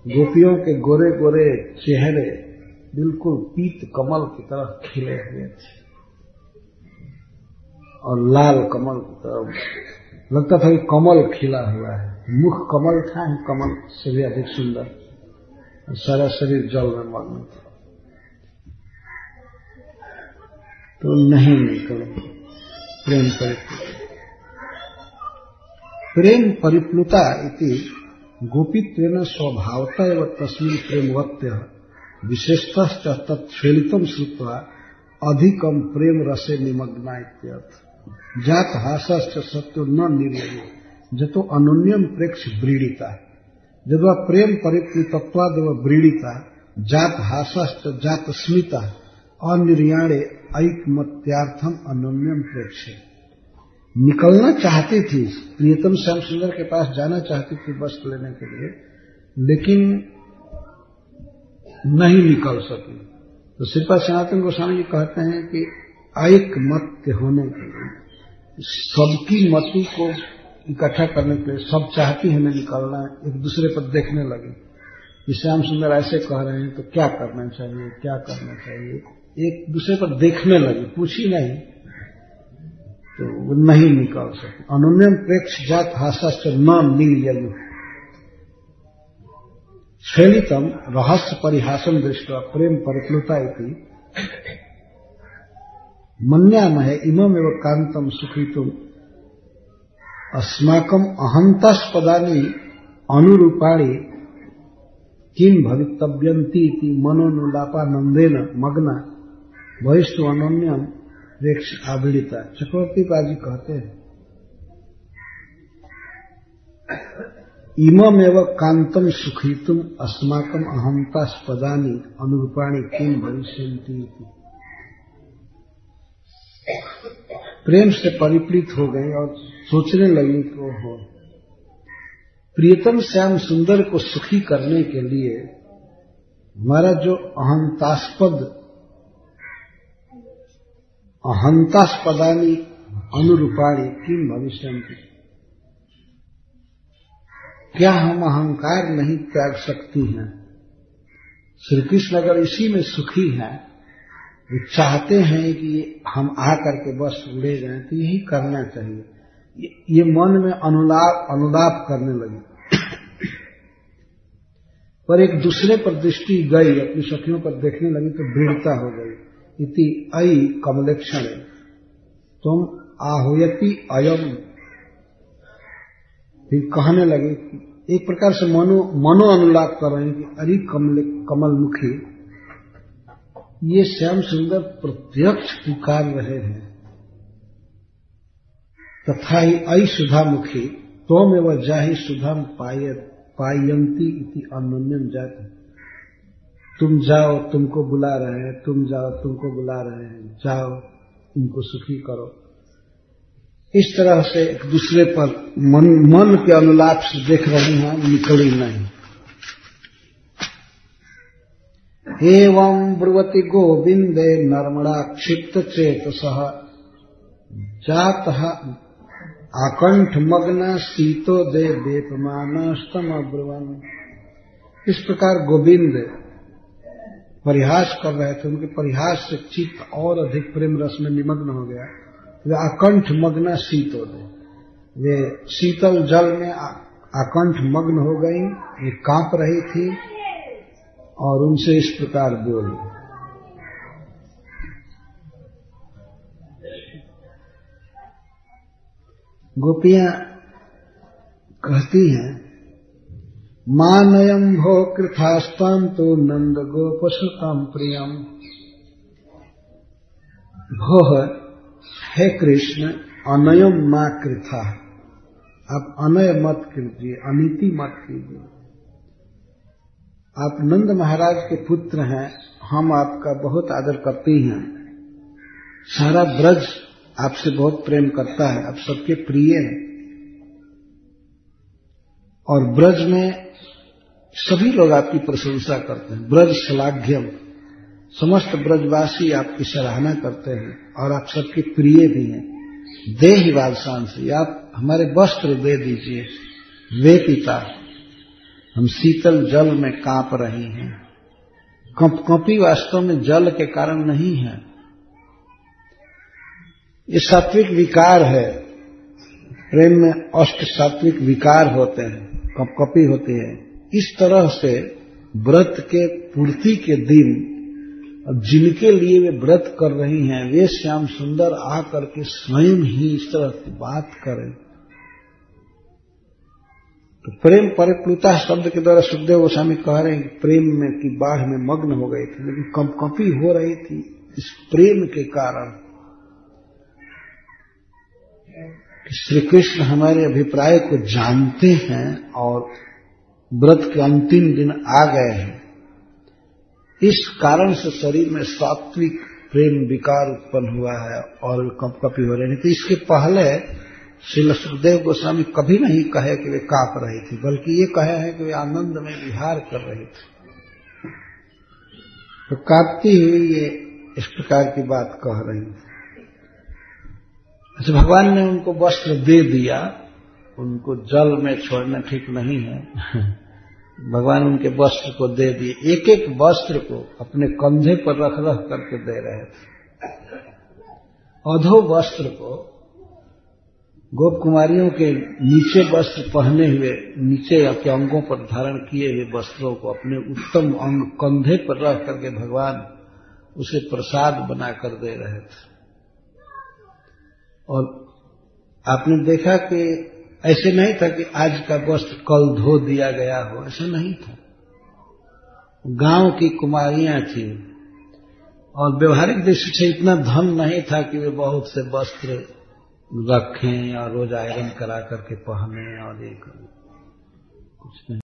गोपियों के गोरे गोरे चेहरे बिल्कुल पीत कमल की तरह खिले हुए थे और लाल कमल की तरह लगता था कि कमल खिला हुआ है। मुख कमल था, कमल से भी अधिक सुंदर, सारा शरीर जल में मग्न था। तो नहीं निकल प्रेम परिप्लुता। प्रेम परिप्लुता इति गोपीत्वेन स्वभावतः एव तस्मिन् प्रेमवत्य विशेषतः तत्क्षेलितं श्रुत्वा अधिकम प्रेम रसे निमग्ना इत्यर्थ। जात हासश्च सत्यो न निर्ययो जतो अनन्यम प्रेक्ष ब्रीडिता। जद्वा प्रेम परिप्लुतत्वादेव ब्रीडिता जात हासश्च जात स्मिता अनिर्याणे ऐकमत्यार्थम अनन्यम प्रेक्ष। निकलना चाहती थी, प्रियतम श्याम सुंदर के पास जाना चाहती थी वस्त्र लेने के लिए, लेकिन नहीं निकल सकी। तो श्रीपाद सनातन गोस्वामी जी कहते हैं कि ऐकमत्य होने के लिए, सबकी मति को इकट्ठा करने के लिए, सब चाहती हमें निकलना, एक दूसरे पर देखने लगे कि श्याम सुंदर ऐसे कह रहे हैं तो क्या करना चाहिए, क्या करना चाहिए, एक दूसरे पर देखने लगे, पूछी नहीं तो वो नहीं निकल सके। अनुन्यम प्रेक्ष जात हासश्च न निर्ययो क्षेलितम रहस्य परिहासम दृष्ट्वा प्रेम परिप्लुता इति मन्यामहे इममेव कांतम सुखितुम अस्माकम अहंतास्पदानि अनुरूपाणि किम भवितव्यन्ति इति मनोनुलापानंदेन मग्ना बहिष्टु अनन्यम प्रेक्ष आविड़िता। चक्रवर्ती बाजी कहते हैं इममेव कांतम सुखितुम अस्माकम अहंतास्पदानि अनुरूपाणि किम भविष्यन्ति। प्रेम से परिप्लित हो गई और सोचने लगी कि हो प्रियतम श्याम सुंदर को सुखी करने के लिए हमारा जो अहंतास्पदानि अनुरूपाणि किम भविष्यन्ति, क्या हम अहंकार नहीं त्याग सकती हैं? श्री कृष्ण अगर इसी में सुखी हैं, वे चाहते हैं कि हम आकर के बस उड़े जाएं, तो यही करना चाहिए। ये मन में अनुलाप करने लगी, पर एक दूसरे पर दृष्टि गई, अपनी सखियों पर देखने लगी तो दृढ़ता हो गई। इति अयि कमलेक्षण तुम आहुयति अयम, फिर कहने लगे, एक प्रकार से मनो अनुलाप कर रहे हैं कि अरे कमल मुखी, ये श्याम सुंदर प्रत्यक्ष पुकार रहे हैं। तथा ही अयि सुधा मुखी तोमेव जाहि सुधाम पायंती इति अन्योन्यम जाति। तुम जाओ, तुमको बुला रहे हैं, तुम जाओ, तुमको बुला रहे हैं, जाओ इनको सुखी करो। इस तरह से एक दूसरे पर मन के अनुलाप से देख रहे हैं, निकली नहीं। एवं ब्रुवति गोविंदे नर्मणा क्षिप्त चेतसः जातः आकंठ मग्न शीतो दे वेपमान स्तम ब्रुवन। इस प्रकार गोविंद परिहास कर रहे थे, उनके परिहास से चित्त और अधिक प्रेम रस में निमग्न हो गया। वे आकंठ मग्न शीतो दे, वे शीतल जल में आकंठ मग्न हो गई, वे कांप रही थी और उनसे इस प्रकार बोली। गोपियां कहती हैं, मानयम भो कृथास्ताम तो नंद गोपसुतम प्रियम। भो हे कृष्ण, अनयम मां कृथा, आप अनय मत कीजिए, अनीति मत कीजिए। आप नंद महाराज के पुत्र हैं, हम आपका बहुत आदर करते हैं। सारा ब्रज आपसे बहुत प्रेम करता है, आप सबके प्रिय हैं। और ब्रज में सभी लोग आपकी प्रशंसा करते हैं। ब्रज श्लाघ्यम, समस्त ब्रजवासी आपकी सराहना करते हैं और आप सबके प्रिय भी हैं। देहि वालसांसी, आप हमारे वस्त्र दे दीजिए। वे पिता, हम शीतल जल में कांप रहे हैं। कंपकंपी वास्तव में जल के कारण नहीं है, ये सात्विक विकार है। प्रेम में अष्ट सात्विक विकार होते हैं, कंपकंपी होती है। इस तरह से व्रत के पूर्ति के दिन जिनके लिए वे व्रत कर रही हैं, वे श्याम सुंदर आकर के स्वयं ही इस तरह की बात करें तो प्रेम परिप्लुता शब्द के द्वारा सुखदेव गोस्वामी कह रहे हैं कि प्रेम में की बाढ़ में मग्न हो गई थी, लेकिन कंपकंपी हो रही थी इस प्रेम के कारण। श्री कृष्ण हमारे अभिप्राय को जानते हैं और व्रत के अंतिम दिन आ गए हैं। इस कारण से शरीर में सात्विक प्रेम विकार उत्पन्न हुआ है और कंपकंपी हो रहे हैं। तो इसके पहले श्री सुखदेव गोस्वामी कभी नहीं कहे कि वे कांप रही थी, बल्कि ये कहे हैं कि वे आनंद में विहार कर रही थी। तो कांपती हुई ये इस प्रकार की बात कह रही थी। अच्छा, भगवान ने उनको वस्त्र दे दिया, उनको जल में छोड़ना ठीक नहीं है। भगवान उनके वस्त्र को दे दिए, एक एक वस्त्र को अपने कंधे पर रख रख करके दे रहे थे। अधो वस्त्र को गोप कुमारियों के नीचे वस्त्र पहने हुए, नीचे के अंगों पर धारण किए हुए वस्त्रों को अपने उत्तम अंग कंधे पर रख करके भगवान उसे प्रसाद बनाकर दे रहे थे। और आपने देखा कि ऐसे नहीं था कि आज का वस्त्र कल धो दिया गया हो, ऐसा नहीं था। गांव की कुमारियां थी और व्यवहारिक दृष्टि से इतना धन नहीं था कि वे बहुत से वस्त्र रखें और रोज आयरन करा करके पहने और ये कुछ नहीं।